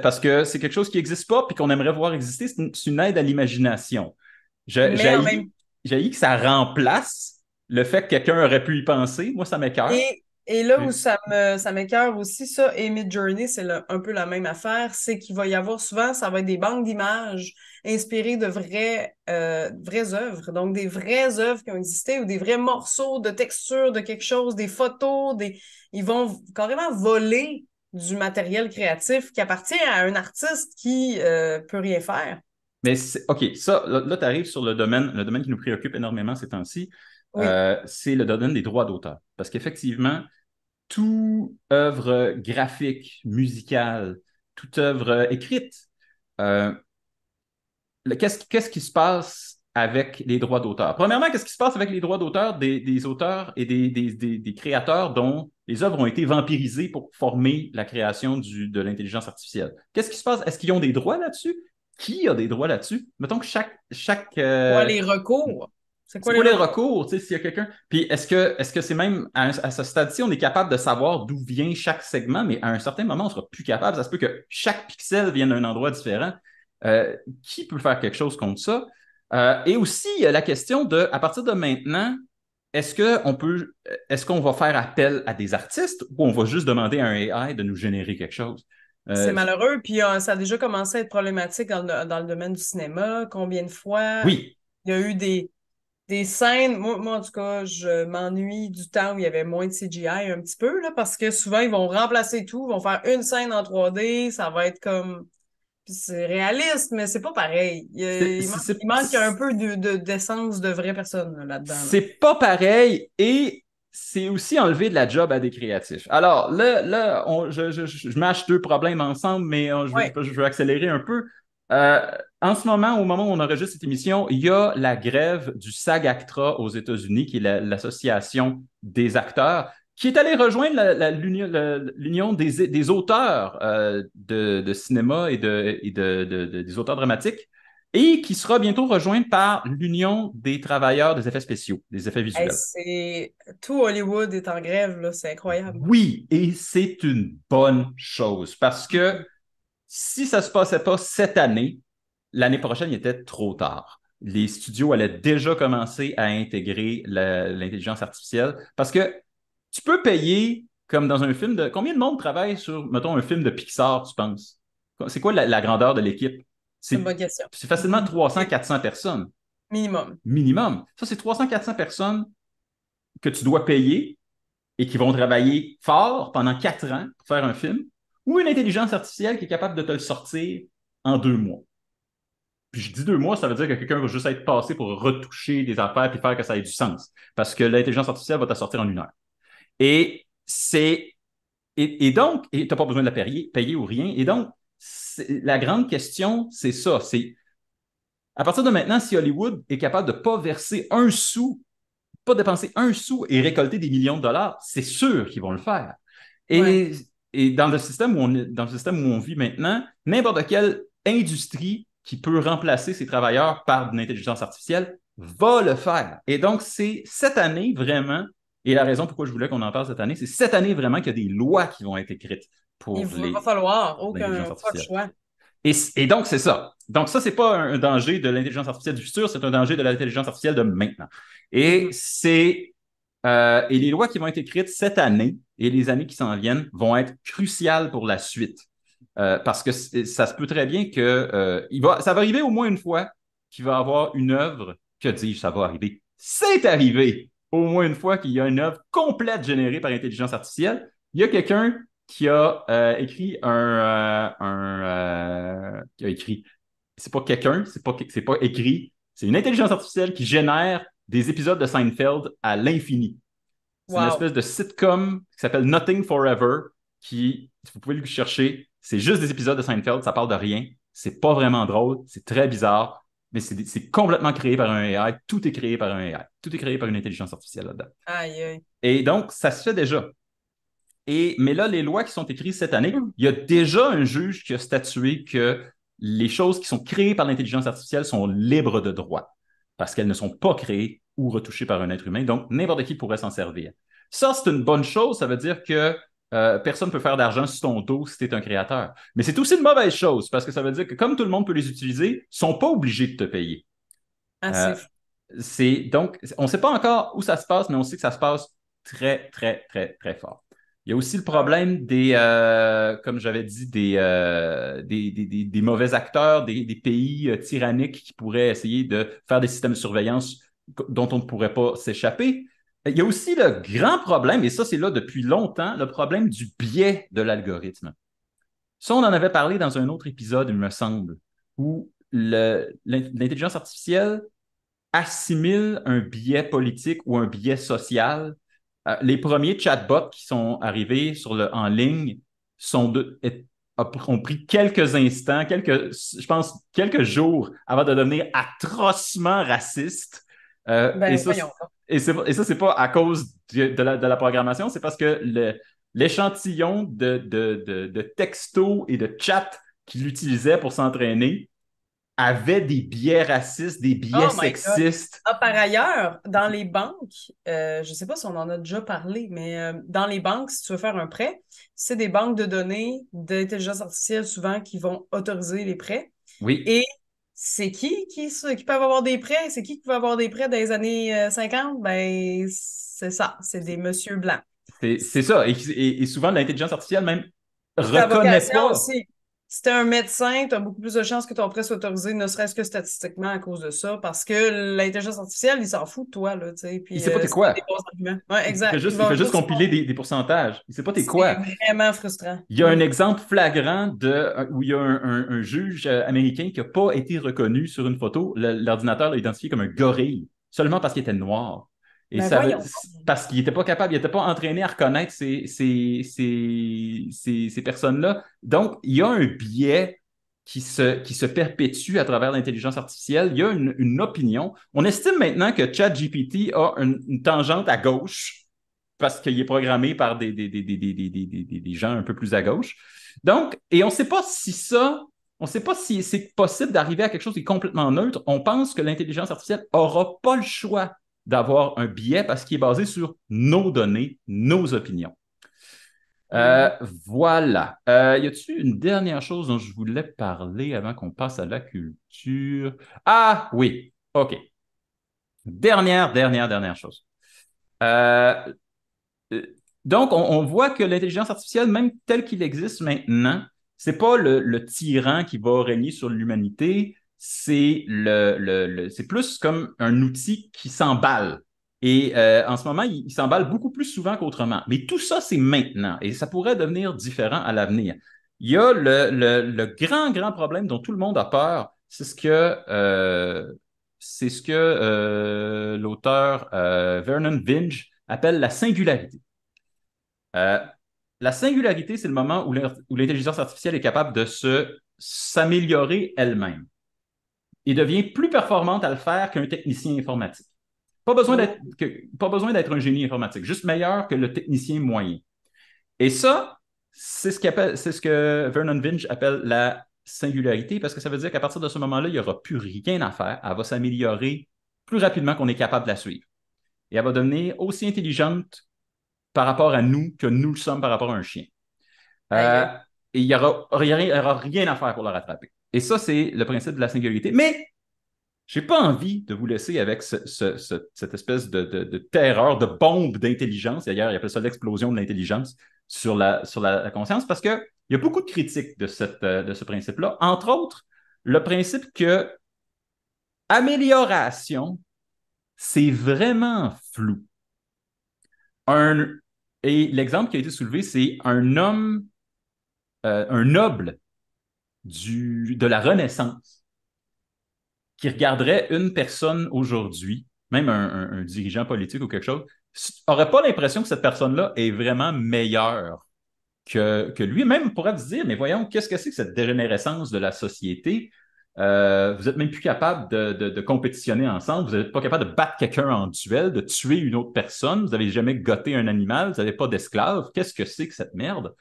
Parce que c'est quelque chose qui n'existe pas puis qu'on aimerait voir exister. C'est une aide à l'imagination. mais en même J'haïs que ça remplace le fait que quelqu'un aurait pu y penser. Moi, ça m'écoeure. et là où ça m'écoeure aussi, ça, et Midjourney, c'est un peu la même affaire, c'est qu'il va y avoir souvent, ça va être des banques d'images inspirées de vraies œuvres, donc des vraies œuvres qui ont existé ou des vrais morceaux de texture de quelque chose, des photos, ils vont carrément voler du matériel créatif qui appartient à un artiste qui peut rien faire. Mais OK, ça, là, tu arrives sur le domaine qui nous préoccupe énormément ces temps-ci. Oui. C'est le domaine des droits d'auteur. Parce qu'effectivement, toute œuvre graphique, musicale, toute œuvre écrite, euh, qu'est-ce qui se passe avec les droits d'auteur? Premièrement, qu'est-ce qui se passe avec les droits d'auteur des auteurs et des créateurs dont les œuvres ont été vampirisées pour former la création de l'intelligence artificielle? Qu'est-ce qui se passe? Est-ce qu'ils ont des droits là-dessus? Qui a des droits là-dessus? Mettons que Ouais, les recours. C'est c'est quoi les quoi les recours? recours, tu sais, s'il y a quelqu'un? Puis est-ce que c'est même à ce stade-ci, on est capable de savoir d'où vient chaque segment, mais à un certain moment, on ne sera plus capable. Ça se peut que chaque pixel vienne d'un endroit différent. Qui peut faire quelque chose contre ça? Et aussi, il y a la question de, à partir de maintenant, est-ce qu'on va faire appel à des artistes ou on va juste demander à un AI de nous générer quelque chose? C'est Euh, malheureux, puis ça a déjà commencé à être problématique dans le domaine du cinéma. Combien de fois oui, il y a eu des scènes, moi, en tout cas, je m'ennuie du temps où il y avait moins de CGI un petit peu, là, parce que souvent, ils vont remplacer tout, ils vont faire une scène en 3D, ça va être comme... Puis c'est réaliste, mais c'est pas pareil. c'est Il manque un peu d'essence de vraie personne là-dedans. Là. c'est pas pareil et c'est aussi enlever de la job à des créatifs. Alors là je mâche deux problèmes ensemble, mais Ouais. je veux accélérer un peu. Euh, En ce moment, au moment où on enregistre cette émission, il y a la grève du SAG-AFTRA aux États-Unis, qui est l'association des acteurs, qui est allée rejoindre l'union des auteurs de cinéma et des auteurs dramatiques et qui sera bientôt rejointe par l'Union des travailleurs des effets spéciaux, des effets Hey, visuels. tout Hollywood est en grève, là, c'est incroyable. Oui, et c'est une bonne chose parce que si ça ne se passait pas cette année, l'année prochaine, il était trop tard. Les studios allaient déjà commencer à intégrer l'intelligence artificielle parce que tu peux payer comme dans un film de... Combien de monde travaille sur, mettons, un film de Pixar, tu penses? C'est quoi la grandeur de l'équipe? C'est une bonne question. C'est facilement 300-400 personnes. Minimum. Minimum. Ça, c'est 300-400 personnes que tu dois payer et qui vont travailler fort pendant 4 ans pour faire un film, ou une intelligence artificielle qui est capable de te le sortir en 2 mois. Puis je dis 2 mois, ça veut dire que quelqu'un va juste être passé pour retoucher des affaires puis faire que ça ait du sens. Parce que l'intelligence artificielle va te sortir en 1 heure. Et c'est. Et donc, tu n'as pas besoin de la payer ou rien. Et donc, la grande question, c'est ça. C'est à partir de maintenant, si Hollywood est capable de ne pas verser un sou, pas dépenser un sou et récolter des millions de dollars, c'est sûr qu'ils vont le faire. Ouais. Et, et dans le système où on vit maintenant, n'importe quelle industrie qui peut remplacer ses travailleurs par une intelligence artificielle va le faire. Et donc, c'est cette année vraiment, et la raison pourquoi je voulais qu'on en parle cette année, c'est cette année vraiment qu'il y a des lois qui vont être écrites pour Va falloir, l'intelligence pas de artificielle. choix. Et donc, c'est ça. Donc, ça, c'est pas un danger de l'intelligence artificielle du futur, c'est un danger de l'intelligence artificielle de maintenant. Et et les lois qui vont être écrites cette année et les années qui s'en viennent vont être cruciales pour la suite. Parce que ça se peut très bien que ça va arriver au moins une fois qu'il va y avoir une œuvre, que dis-je, ça va arriver. C'est arrivé au moins une fois qu'il y a une œuvre complète générée par intelligence artificielle. Il y a quelqu'un qui a écrit qui a écrit c'est pas quelqu'un, c'est pas écrit, c'est une intelligence artificielle qui génère des épisodes de Seinfeld à l'infini. C'est une Wow. espèce de sitcom qui s'appelle Nothing Forever, qui, vous pouvez le chercher, c'est juste des épisodes de Seinfeld, ça parle de rien, c'est pas vraiment drôle, c'est très bizarre, mais c'est complètement créé par un AI, tout est créé par un AI, tout est créé par une intelligence artificielle là-dedans. Aïe, aïe. Et donc, ça se fait déjà. Mais là, les lois qui sont écrites cette année, il y a déjà un juge qui a statué que les choses qui sont créées par l'intelligence artificielle sont libres de droit parce qu'elles ne sont pas créées ou retouchées par un être humain. Donc, n'importe qui pourrait s'en servir. Ça, c'est une bonne chose. Ça veut dire que personne ne peut faire d'argent sur ton dos si tu es un créateur. Mais c'est aussi une mauvaise chose parce que ça veut dire que comme tout le monde peut les utiliser, ils ne sont pas obligés de te payer. Ah, Euh, c'est fou. donc, on ne sait pas encore où ça se passe, mais on sait que ça se passe très, très, très, très fort. Il y a aussi le Ah ouais. problème comme j'avais dit, des mauvais acteurs, des pays tyranniques qui pourraient essayer de faire des systèmes de surveillance dont on ne pourrait pas s'échapper. Il y a aussi le grand problème, et ça c'est là depuis longtemps, le problème du biais de l'algorithme. Ça, on en avait parlé dans un autre épisode, il me semble, où l'intelligence artificielle assimile un biais politique ou un biais social. Les premiers chatbots qui sont arrivés en ligne ont pris quelques instants, je pense quelques jours avant de devenir atrocement racistes. Et Ben, ça, voyons. et ça, c'est pas à cause de la programmation, c'est parce que l'échantillon de textos et de chats qu'il utilisait pour s'entraîner avait des biais racistes, des biais Oh my God. sexistes. Ah, par ailleurs, dans les banques, je ne sais pas si on en a déjà parlé, mais dans les banques, si tu veux faire un prêt, c'est des banques de données d'intelligence artificielle souvent qui vont autoriser les prêts. Oui, Et c'est qui peuvent avoir des prêts? C'est qui va avoir des prêts dans les années 50? Ben, c'est ça, c'est des monsieur blancs. c'est ça. Et souvent, l'intelligence artificielle même Ta reconnaît vocation pas. aussi. Si tu es un médecin, tu as beaucoup plus de chances que ton prêt soit autorisé, ne serait-ce que statistiquement à cause de ça, parce que l'intelligence artificielle, il s'en fout de toi, là, tu sais, Il puis sait pas t'es c'est pas des quoi. bons arguments. Ouais, Il fait exact. juste, il fait juste compiler des pourcentages. Il sait pas t'es C'est quoi. vraiment frustrant. Il y a un exemple flagrant où il y a un juge américain qui n'a pas été reconnu sur une photo. L'ordinateur l'a identifié comme un gorille, seulement parce qu'il était noir. Et Ben voyons. parce qu'il n'était pas capable, il n'était pas entraîné à reconnaître ces personnes-là. Donc, il y a un biais qui se perpétue à travers l'intelligence artificielle. Il y a une opinion. On estime maintenant que ChatGPT a une tangente à gauche parce qu'il est programmé par des gens un peu plus à gauche. Donc, et on ne sait pas si c'est possible d'arriver à quelque chose qui est complètement neutre. On pense que l'intelligence artificielle n'aura pas le choix d'avoir un biais parce qu'il est basé sur nos données, nos opinions. Euh, Mhm. voilà. Y a-t-il une dernière chose dont je voulais parler avant qu'on passe à la culture? Ah oui, OK. Dernière chose. Euh, euh, donc, on voit que l'intelligence artificielle, même telle qu'il existe maintenant, c'est pas le tyran qui va régner sur l'humanité, c'est plus comme un outil qui s'emballe. Et en ce moment, il s'emballe beaucoup plus souvent qu'autrement. Mais tout ça, c'est maintenant. Et ça pourrait devenir différent à l'avenir. Il y a le grand problème dont tout le monde a peur, c'est ce que l'auteur Vernon Vinge appelle la singularité. Euh, la singularité, c'est le moment où l'intelligence artificielle est capable de s'améliorer elle-même et devient plus performante à le faire qu'un technicien informatique. Oh. Pas besoin d'être un génie informatique, juste meilleur que le technicien moyen. Et ça, c'est ce que Vernon Vinge appelle la singularité, parce que ça veut dire qu'à partir de ce moment-là, il n'y aura plus rien à faire. Elle va s'améliorer plus rapidement qu'on est capable de la suivre. Et elle va devenir aussi intelligente par rapport à nous que nous le sommes par rapport à un chien. Aïe, Euh, aïe. et il n'y aura rien à faire pour la rattraper. Et ça, c'est le principe de la singularité. Mais je n'ai pas envie de vous laisser avec cette espèce de terreur, de bombe d'intelligence. D'ailleurs, il appelle ça l'explosion de l'intelligence sur la conscience, parce qu'il y a beaucoup de critiques de ce principe-là. Entre autres, le principe que amélioration, c'est vraiment flou. Un, et l'exemple qui a été soulevé, c'est un noble de la Renaissance qui regarderait une personne aujourd'hui, même un dirigeant politique ou quelque chose, n'aurait pas l'impression que cette personne-là est vraiment meilleure que lui. Même pourrait se dire, mais voyons, qu'est-ce que c'est que cette dégénérescence de la société? Vous n'êtes même plus capable de compétitionner ensemble, vous n'êtes pas capable de battre quelqu'un en duel, de tuer une autre personne, vous n'avez jamais gotté un animal, vous n'avez pas d'esclaves. Qu'est-ce que c'est que cette merde?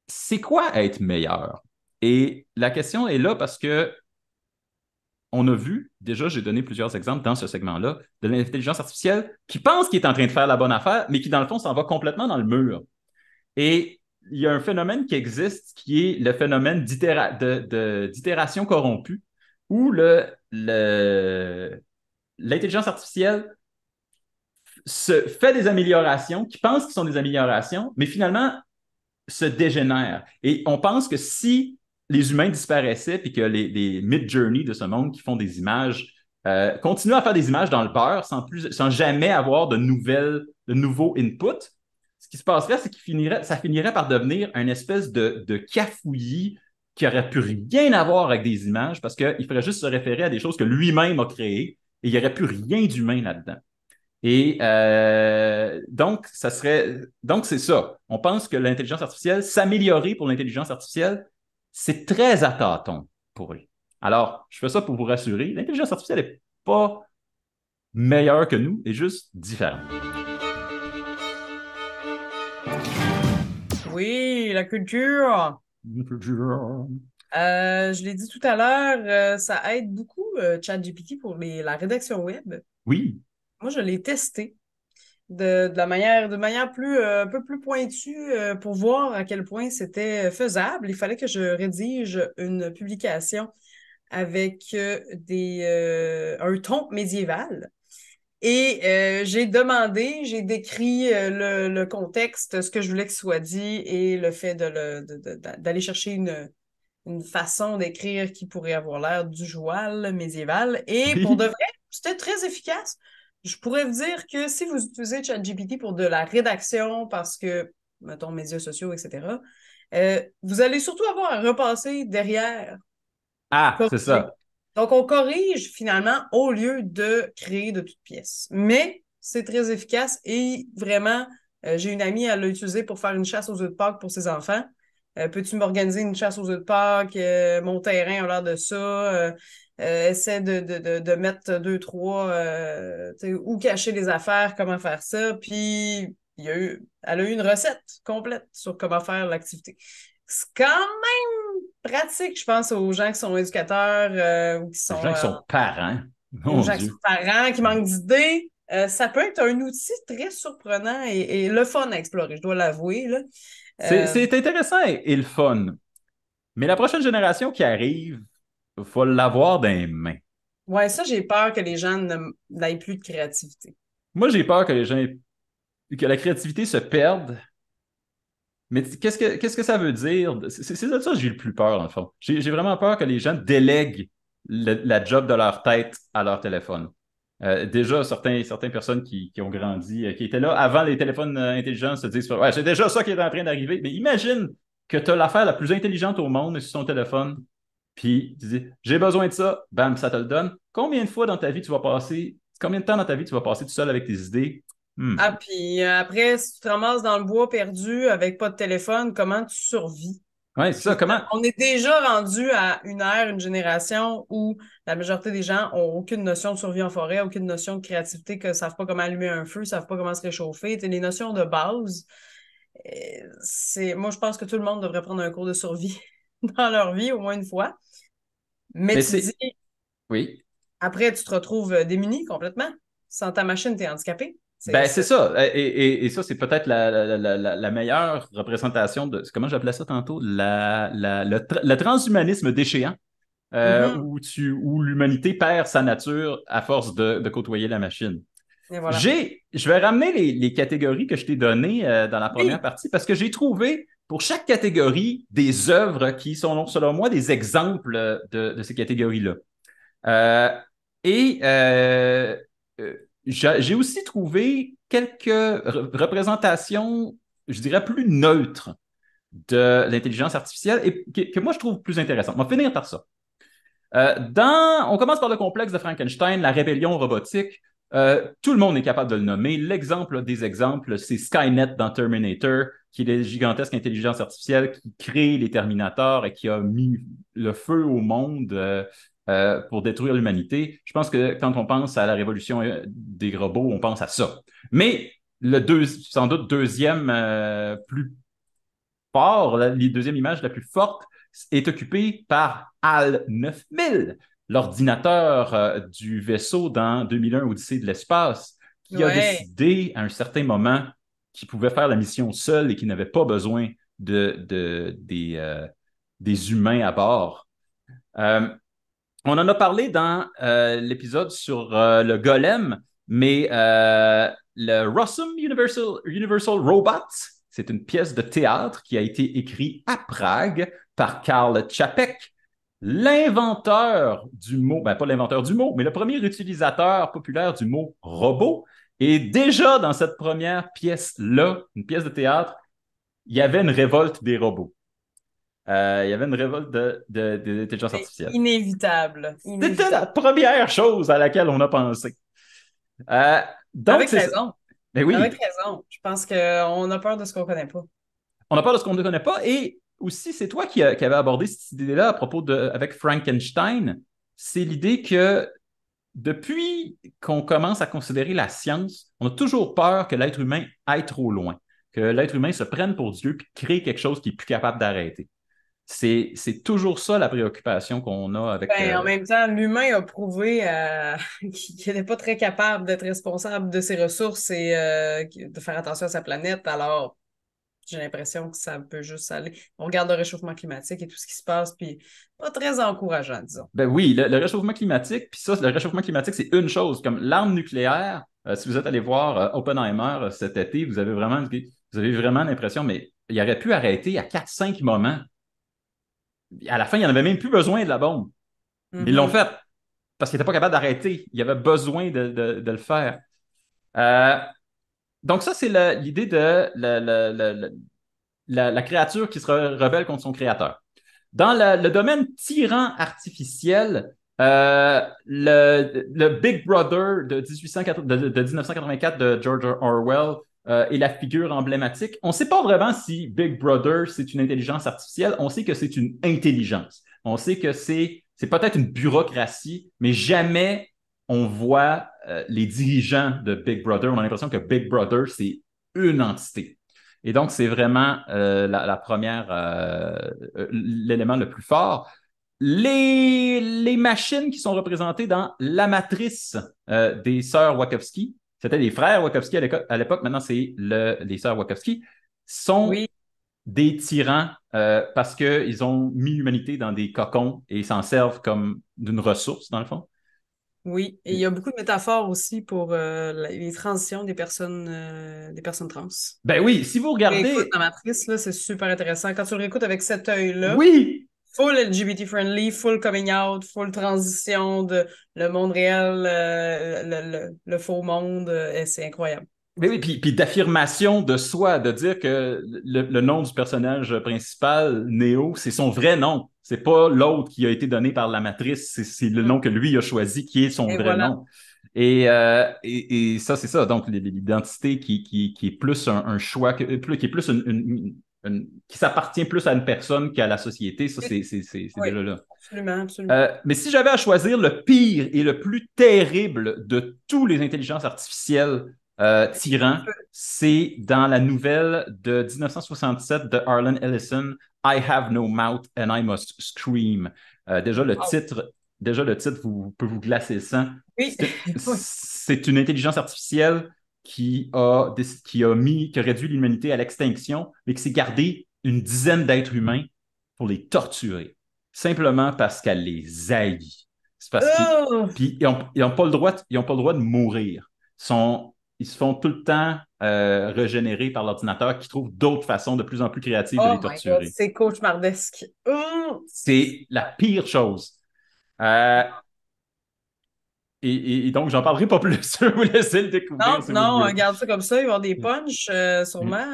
C'est quoi être meilleur? Et la question est là parce que on a vu, déjà, j'ai donné plusieurs exemples dans ce segment-là, de l'intelligence artificielle qui pense qu'il est en train de faire la bonne affaire, mais qui, dans le fond, s'en va complètement dans le mur. Et il y a un phénomène qui existe qui est le phénomène d'itération corrompue, où l'intelligence artificielle fait des améliorations, qui pensent qu'ils sont des améliorations, mais finalement se dégénèrent. Et on pense que si les humains disparaissaient puis que les Mid-Journey de ce monde qui font des images continuent à faire des images dans le beurre sans jamais avoir de nouveaux inputs, ce qui se passerait, c'est que ça finirait par devenir une espèce de cafouillis qui aurait plus rien à voir avec des images parce qu'il ferait juste se référer à des choses que lui-même a créées et il n'y aurait plus rien d'humain là-dedans. Et donc, c'est ça. On pense que l'intelligence artificielle, s'améliorer pour l'intelligence artificielle, c'est très à tâtons pour lui. Alors, je fais ça pour vous rassurer. L'intelligence artificielle n'est pas meilleure que nous, elle est juste différente. Oui, la culture. Je l'ai dit tout à l'heure, ça aide beaucoup ChatGPT pour la rédaction web. Oui. Moi, je l'ai testé de manière un peu plus pointue pour voir à quel point c'était faisable. Il fallait que je rédige une publication avec un ton médiéval. Et j'ai décrit le contexte, ce que je voulais qu'il soit dit et le fait d'aller chercher une façon d'écrire qui pourrait avoir l'air du joual médiéval. Et pour de vrai, c'était très efficace. Je pourrais vous dire que si vous utilisez ChatGPT pour de la rédaction, parce que, mettons, médias sociaux, etc., vous allez surtout avoir à repasser derrière. Ah, c'est ça. Donc, on corrige finalement au lieu de créer de toutes pièces. Mais c'est très efficace et vraiment, j'ai une amie, elle l'a utilisé pour faire une chasse aux œufs de Pâques pour ses enfants. Peux-tu m'organiser une chasse aux œufs de Pâques? Mon terrain a l'air de ça. Essaie de mettre 2, 3, où cacher les affaires, comment faire ça. Puis, elle a eu une recette complète sur comment faire l'activité. C'est quand même pratique, je pense, aux gens qui sont éducateurs ou qui sont... Aux gens qui sont parents. Aux gens qui sont parents, qui manquent d'idées. Ça peut être un outil très surprenant et le fun à explorer, je dois l'avouer, là. C'est intéressant et le fun. Mais la prochaine génération qui arrive, il faut l'avoir dans les mains. Ouais, ça, j'ai peur que les gens n'aient plus de créativité. Moi, j'ai peur que que la créativité se perde. Mais qu'est-ce que ça veut dire? C'est de ça que j'ai le plus peur, dans le fond. J'ai vraiment peur que les gens délèguent la job de leur tête à leur téléphone. Déjà, certaines personnes qui ont grandi, qui étaient là avant les téléphones intelligents, se disent ouais, c'est déjà ça qui est en train d'arriver. Mais imagine que tu as l'affaire la plus intelligente au monde sur ton téléphone, puis tu dis j'ai besoin de ça, bam, ça te le donne. Combien de temps dans ta vie tu vas passer tout seul avec tes idées? Ah, puis après, si tu te ramasses dans le bois perdu avec pas de téléphone, comment tu survis? Oui, c'est ça. Comment? On est déjà rendu à une génération où la majorité des gens n'ont aucune notion de survie en forêt, aucune notion de créativité, que ne savent pas comment allumer un feu, ne savent pas comment se réchauffer. Les notions de base, moi, je pense que tout le monde devrait prendre un cours de survie dans leur vie, au moins une fois. Mais tu dis, oui. Après, tu te retrouves démuni complètement. Sans ta machine, tu es handicapé. C'est ça. Et ça, c'est peut-être la meilleure représentation de... Comment j'appelais ça tantôt? Le transhumanisme déchéant, où l'humanité perd sa nature à force de côtoyer la machine. Voilà. Je vais ramener les catégories que je t'ai données dans la première partie parce que j'ai trouvé pour chaque catégorie des œuvres qui sont, selon moi, des exemples de ces catégories-là. J'ai aussi trouvé quelques représentations, je dirais, plus neutres de l'intelligence artificielle et que moi, je trouve plus intéressantes. On va finir par ça. On commence par le complexe de Frankenstein, la rébellion robotique. Tout le monde est capable de le nommer. L'exemple des exemples, c'est Skynet dans Terminator, qui est la gigantesque intelligence artificielle qui crée les Terminators et qui a mis le feu au monde pour détruire l'humanité. Je pense que quand on pense à la révolution des robots, on pense à ça. Mais sans doute deuxième plus fort, la deuxième image la plus forte, est occupée par HAL 9000, l'ordinateur du vaisseau dans 2001 Odyssée de l'espace, qui a décidé à un certain moment qu'il pouvait faire la mission seul et qu'il n'avait pas besoin des humains à bord. On en a parlé dans l'épisode sur le golem, mais le Rossum Universal Robots, c'est une pièce de théâtre qui a été écrite à Prague par Karl Čapek, l'inventeur du mot, ben pas l'inventeur du mot, mais le premier utilisateur populaire du mot robot. Et déjà dans cette première pièce-là, une pièce de théâtre, il y avait une révolte des robots. Il y avait une révolte d'intelligence artificielle. Inévitable. C'était la première chose à laquelle on a pensé. Donc, avec raison. Ben oui. Avec raison. Je pense qu'on a peur de ce qu'on ne connaît pas. On a peur de ce qu'on ne connaît pas. Et aussi, c'est toi qui avais abordé cette idée-là à propos avec Frankenstein. C'est l'idée que depuis qu'on commence à considérer la science, on a toujours peur que l'être humain aille trop loin, que l'être humain se prenne pour Dieu puis crée quelque chose qu'il n'est plus capable d'arrêter. C'est toujours ça la préoccupation qu'on a avec... En même temps, l'humain a prouvé qu'il n'était pas très capable d'être responsable de ses ressources et de faire attention à sa planète. Alors, j'ai l'impression que ça peut juste aller. On regarde le réchauffement climatique et tout ce qui se passe, puis pas très encourageant, disons. Ben oui, le réchauffement climatique, puis ça, le réchauffement climatique, c'est une chose. Comme l'arme nucléaire, si vous êtes allé voir Oppenheimer cet été, vous avez vraiment l'impression, mais il aurait pu arrêter à 4-5 moments. À la fin, il n'y en avait même plus besoin de la bombe. Ils l'ont fait parce qu'ils n'étaient pas capables d'arrêter. Il y avait besoin de le faire. Donc ça, c'est l'idée de la créature qui se rebelle contre son créateur. Dans le domaine tyran artificiel, le Big Brother de 1984 de George Orwell est la figure emblématique. On ne sait pas vraiment si Big Brother, c'est une intelligence artificielle. On sait que c'est une intelligence. On sait que c'est peut-être une bureaucratie, mais jamais on voit les dirigeants de Big Brother. On a l'impression que Big Brother, c'est une entité. Et donc, c'est vraiment la première, l'élément le plus fort. Les machines qui sont représentées dans la matrice des sœurs Wachowski, c'était les frères Wachowski à l'époque, maintenant c'est les sœurs Wachowski, sont des tyrans parce qu'ils ont mis l'humanité dans des cocons et s'en servent comme d'une ressource, dans le fond. Oui, et il y a beaucoup de métaphores aussi pour les transitions des personnes trans. Ben oui, si vous regardez... Écoute, la matrice, là, c'est super intéressant. Quand tu le réécoutes avec cet œil-là, oui! Full LGBT-friendly, full coming out, full transition de le monde réel, le faux monde, c'est incroyable. Mais oui, puis d'affirmation de soi, de dire que le nom du personnage principal, Neo, c'est son vrai nom. C'est pas l'autre qui a été donné par la matrice, c'est le nom que lui a choisi qui est son vrai nom. Et ça, c'est ça. Donc, l'identité qui est plus un choix, qui est plus qui s'appartient plus à une personne qu'à la société, ça, c'est déjà là. Absolument, absolument. Mais si j'avais à choisir le pire et le plus terrible de tous les intelligences artificielles tyran, c'est dans la nouvelle de 1967 de Harlan Ellison, I Have No Mouth and I Must Scream. Déjà, le titre peut vous glacer le sang. Oui. C'est une intelligence artificielle qui a réduit l'humanité à l'extinction, mais qui s'est gardé une dizaine d'êtres humains pour les torturer, simplement parce qu'elle les haït. C'est parce qu'ils n'ont pas le droit de mourir. Ils se font tout le temps régénérer par l'ordinateur qui trouve d'autres façons de plus en plus créatives de les torturer. God, c'est cauchemardesque. C'est la pire chose. Et donc, j'en parlerai pas plus. Je vais vous laisser le découvrir. Non, regarde ça comme ça. Il va y avoir des punchs, sûrement.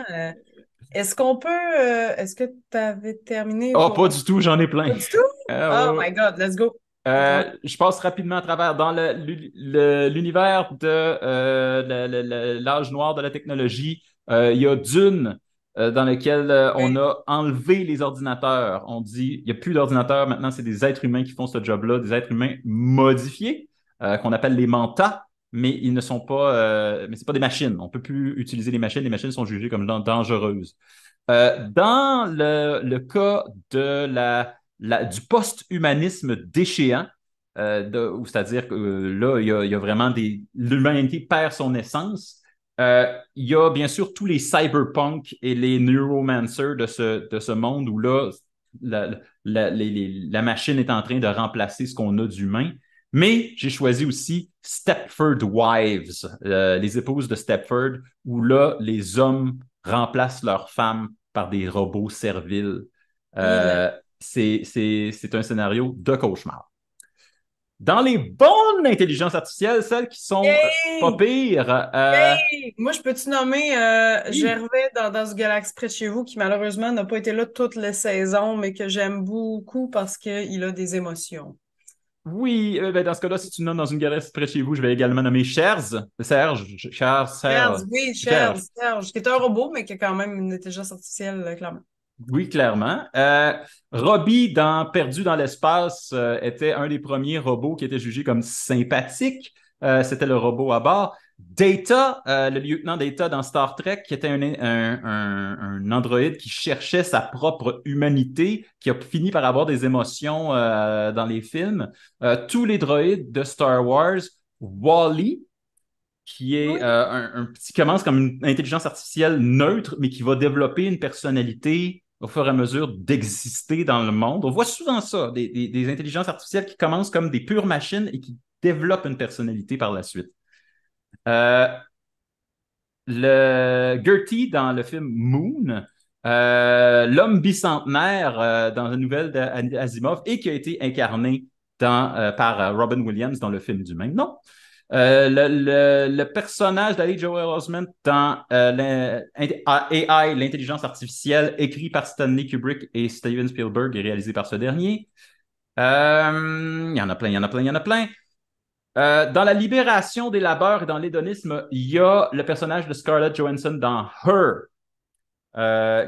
Est-ce que tu avais terminé? Pas du tout, j'en ai plein. Pas du tout? Oh my God, let's go. Je passe rapidement à travers. Dans l'univers de l'âge noir de la technologie, il y a Dune, dans lequel on Oui. a enlevé les ordinateurs. On dit, il n'y a plus d'ordinateurs, maintenant c'est des êtres humains qui font ce job-là, des êtres humains modifiés, qu'on appelle les mantas, mais ils ne sont pas, mais c'est pas des machines. On ne peut plus utiliser les machines sont jugées comme dangereuses. Dans le cas de du post-humanisme déchéant, c'est-à-dire que là, il y a vraiment l'humanité perd son essence. Il y a bien sûr tous les cyberpunks et les neuromancers de ce monde où là, la machine est en train de remplacer ce qu'on a d'humain. Mais j'ai choisi aussi Stepford Wives, les épouses de Stepford, où là, les hommes remplacent leurs femmes par des robots serviles. Il a- C'est un scénario de cauchemar. Dans les bonnes intelligences artificielles, celles qui sont pas Yay! pires, Yay! Moi, je peux-tu nommer oui, Gervais dans ce galaxie près de chez vous qui malheureusement n'a pas été là toutes les saisons, mais que j'aime beaucoup parce qu'il a des émotions. oui, ben, dans ce cas-là, si tu nommes dans une galaxie près de chez vous, je vais également nommer Serge, oui, Serge. Serge, qui est un robot, mais qui a quand même une intelligence artificielle, clairement. Oui, clairement. Robbie, dans Perdu dans l'espace, était un des premiers robots qui était jugé comme sympathique. C'était le robot à bord. Data, le lieutenant Data dans Star Trek, qui était un androïde qui cherchait sa propre humanité, qui a fini par avoir des émotions dans les films. Tous les droïdes de Star Wars, Wall-E, qui est Oui. qui commence comme une intelligence artificielle neutre, mais qui va développer une personnalité au fur et à mesure d'exister dans le monde. On voit souvent ça, des intelligences artificielles qui commencent comme des pures machines et qui développent une personnalité par la suite. Euh, le Gertie dans le film Moon, l'homme bicentenaire dans une nouvelle d'Asimov et qui a été incarné par Robin Williams dans le film du même nom. Le personnage d'Ali Joel Osment dans AI, l'intelligence artificielle, écrit par Stanley Kubrick et Steven Spielberg et réalisé par ce dernier. Il y en a plein, il y en a plein, il y en a plein. Dans la libération des labeurs et dans l'hédonisme, il y a le personnage de Scarlett Johansson dans Her,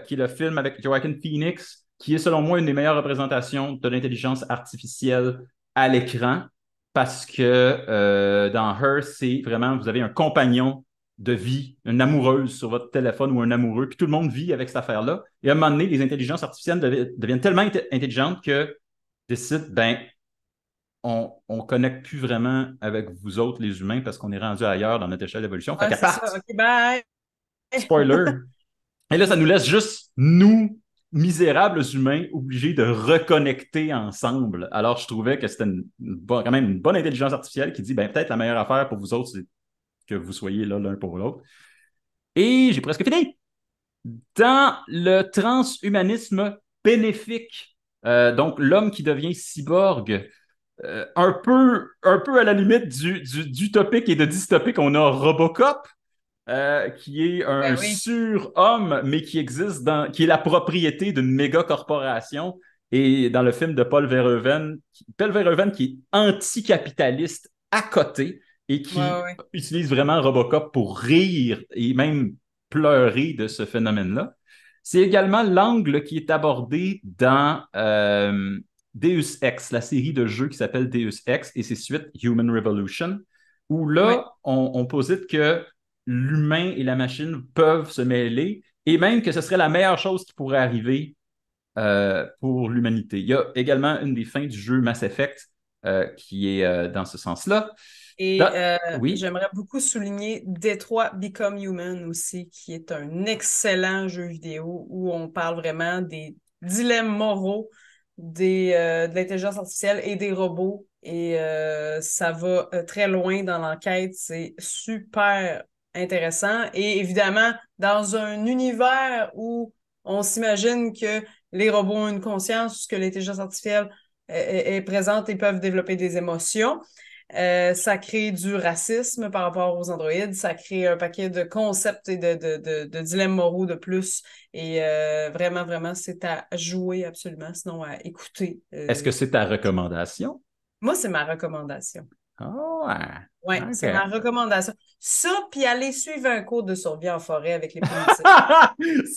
qui est le film avec Joaquin Phoenix, qui est selon moi une des meilleures représentations de l'intelligence artificielle à l'écran, parce que dans Her, c'est vraiment, vous avez un compagnon de vie, une amoureuse sur votre téléphone ou un amoureux, puis tout le monde vit avec cette affaire-là. Et à un moment donné, les intelligences artificielles deviennent tellement intelligentes que décident, ben, on ne connecte plus vraiment avec vous autres, les humains, parce qu'on est rendu ailleurs dans notre échelle d'évolution. Fait Ouais, qu'à c'est part, ça. OK, bye. spoiler, et là, ça nous laisse juste, nous, misérables humains, obligés de reconnecter ensemble. Alors, je trouvais que c'était quand même une bonne intelligence artificielle qui dit, ben, peut-être la meilleure affaire pour vous autres, c'est que vous soyez là l'un pour l'autre. Et j'ai presque fini. Dans le transhumanisme bénéfique, donc l'homme qui devient cyborg, un peu à la limite d'utopique et de dystopique, on a Robocop, qui est un Ben oui. surhomme, mais qui est la propriété d'une méga corporation. Et dans le film de Paul Verhoeven qui est anticapitaliste à côté et Ouais, ouais, qui ouais. utilise vraiment Robocop pour rire et même pleurer de ce phénomène-là. C'est également l'angle qui est abordé dans Deus Ex, la série de jeux qui s'appelle Deus Ex et ses suites Human Revolution, où Ouais. là, on posite que l'humain et la machine peuvent se mêler et même que ce serait la meilleure chose qui pourrait arriver pour l'humanité. Il y a également une des fins du jeu Mass Effect qui est dans ce sens-là. Et Oui, j'aimerais beaucoup souligner Detroit Become Human aussi, qui est un excellent jeu vidéo où on parle vraiment des dilemmes moraux de l'intelligence artificielle et des robots. Et ça va très loin dans l'enquête. C'est super intéressant. Et évidemment, dans un univers où on s'imagine que les robots ont une conscience, que l'intelligence artificielle est présente et peuvent développer des émotions. Ça crée du racisme par rapport aux androïdes, ça crée un paquet de concepts et de dilemmes moraux de plus. Et vraiment, vraiment, c'est à jouer absolument, sinon à écouter. est-ce que c'est ta recommandation? Moi, c'est ma recommandation. Oh, ouais. Oui, OK. c'est ma recommandation. Ça, puis aller suivre un cours de survie en forêt avec les primitifs.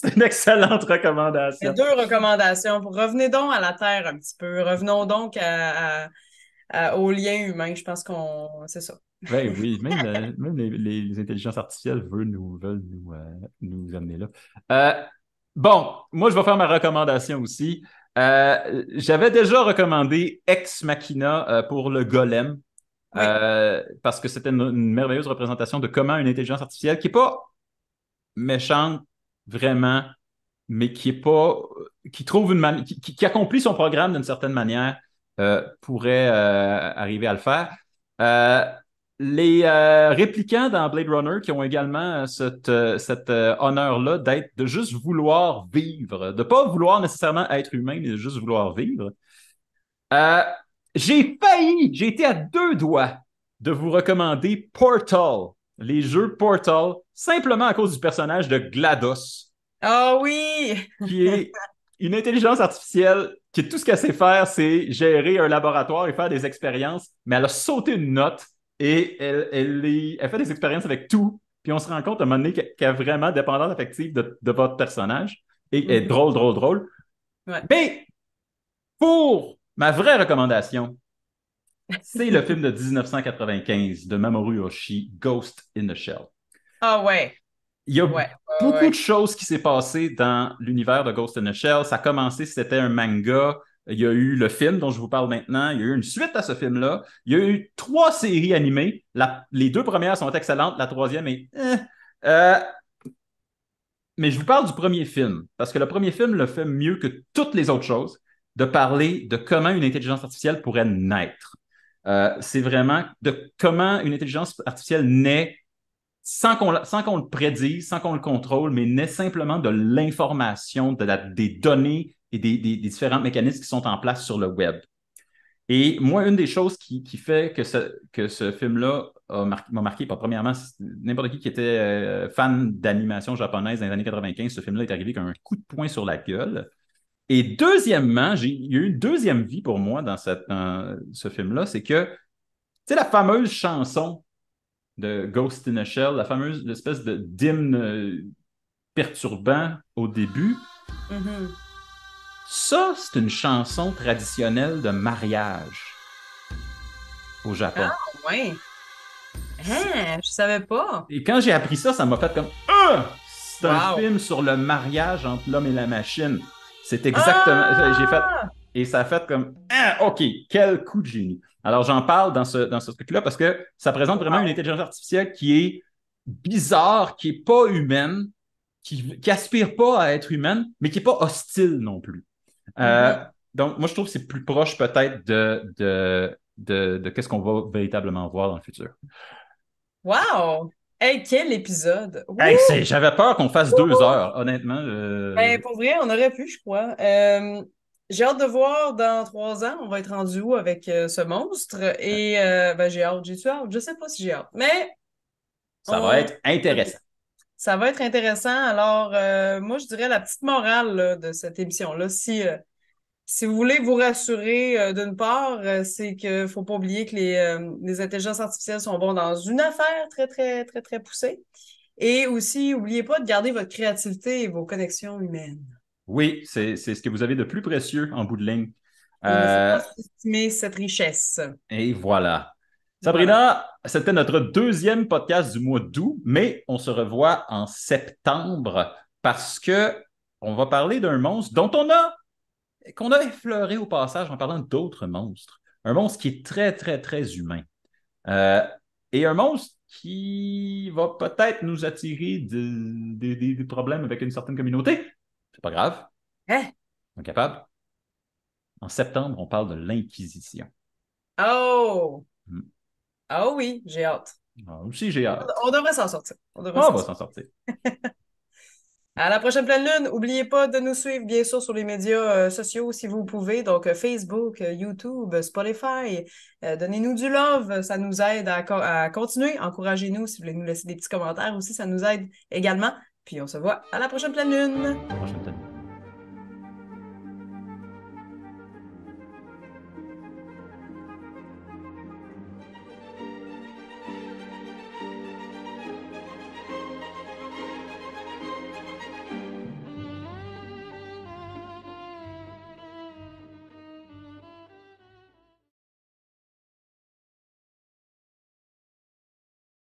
C'est une excellente C'est recommandation. 2 recommandations. Revenez donc à la Terre un petit peu. Revenons donc aux liens humains. Je pense qu'on... C'est ça. Ben oui, même les intelligences artificielles veulent nous amener là. Bon, moi, je vais faire ma recommandation aussi. J'avais déjà recommandé Ex Machina pour le Golem, Oui. parce que c'était une merveilleuse représentation de comment une intelligence artificielle qui n'est pas méchante vraiment, mais qui trouve qui accomplit son programme d'une certaine manière, pourrait arriver à le faire. Euh, les réplicants dans Blade Runner qui ont également cet honneur-là de juste vouloir vivre, de ne pas vouloir nécessairement être humain, mais de juste vouloir vivre. Euh, j'ai été à 2 doigts de vous recommander Portal, les jeux Portal, simplement à cause du personnage de GLaDOS, Ah oui! qui est une intelligence artificielle qui tout ce qu'elle sait faire, c'est gérer un laboratoire et faire des expériences, mais elle a sauté une note et elle fait des expériences avec tout, puis on se rend compte à un moment donné qu'elle est vraiment dépendante affective de votre personnage et est drôle, drôle, drôle. Ouais. Mais pour ma vraie recommandation, c'est le film de 1995 de Mamoru Oshii, Ghost in the Shell. Ah ouais. Il y a Ouais, beaucoup de choses qui s'est passé dans l'univers de Ghost in the Shell. Ça a commencé, c'était un manga. Il y a eu le film dont je vous parle maintenant. Il y a eu une suite à ce film-là. Il y a eu 3 séries animées. Les 2 premières sont excellentes. La troisième est... Mais je vous parle du premier film, parce que le premier film le fait mieux que toutes les autres choses, de parler de comment une intelligence artificielle pourrait naître. C'est vraiment de comment une intelligence artificielle naît sans qu'on le prédise, sans qu'on le contrôle, mais naît simplement de l'information, des données et des différents mécanismes qui sont en place sur le web. Et moi, une des choses qui fait que ce film-là m'a marqué, pas premièrement, n'importe qui était fan d'animation japonaise dans les années 95, ce film-là est arrivé comme un coup de poing sur la gueule. Et deuxièmement, il y a eu une deuxième vie pour moi dans ce film-là, c'est que, tu sais, la fameuse chanson de Ghost in a Shell, la fameuse espèce d'hymne perturbant au début, ça, c'est une chanson traditionnelle de mariage au Japon. Ah ouais. Hein, je savais pas. Et quand j'ai appris ça, ça m'a fait comme c'est un film sur le mariage entre l'homme et la machine. C'est exactement. J'ai fait. Et ça a fait comme OK, quel coup de génie. Alors, j'en parle dans ce truc-là parce que ça présente vraiment une intelligence artificielle qui est bizarre, qui n'est pas humaine, qui aspire pas à être humaine, mais qui n'est pas hostile non plus. Donc, moi, je trouve que c'est plus proche peut-être de qu'est-ce qu'on va véritablement voir dans le futur. Wow! Hey, quel épisode! Hey, j'avais peur qu'on fasse 2 heures, honnêtement. Ben, pour vrai, on aurait pu, je crois. J'ai hâte de voir dans 3 ans, on va être rendu où avec ce monstre. Et ben, j'ai hâte, j'ai-tu hâte? Je sais pas si j'ai hâte. Mais ça va être intéressant. Ça va être intéressant. Alors, moi, je dirais la petite morale là, de cette émission-là. Si vous voulez vous rassurer, d'une part, c'est qu'il ne faut pas oublier que les intelligences artificielles sont bons dans une affaire très, très, très, très poussée. Et aussi, n'oubliez pas de garder votre créativité et vos connexions humaines. Oui, c'est ce que vous avez de plus précieux en bout de ligne. Il ne faut pas sous-estimer cette richesse. Et voilà. Sabrina, c'était notre 2e podcast du mois d'août, mais on se revoit en septembre parce que on va parler d'un monstre qu'on a effleuré au passage en parlant d'autres monstres. Un monstre qui est très, très, très humain. Et un monstre qui va peut-être nous attirer des problèmes avec une certaine communauté. C'est pas grave. Hein? On est capable. En septembre, on parle de l'Inquisition. Oh! Ah oui, j'ai hâte. Aussi, j'ai hâte. On devrait s'en sortir. On va s'en sortir. À la prochaine pleine lune, n'oubliez pas de nous suivre, bien sûr, sur les médias sociaux si vous pouvez. Donc, Facebook, YouTube, Spotify. Donnez-nous du love. Ça nous aide à continuer. Encouragez-nous si vous voulez nous laisser des petits commentaires aussi. Ça nous aide également. Puis, on se voit à la prochaine pleine lune. À la prochaine pleine lune.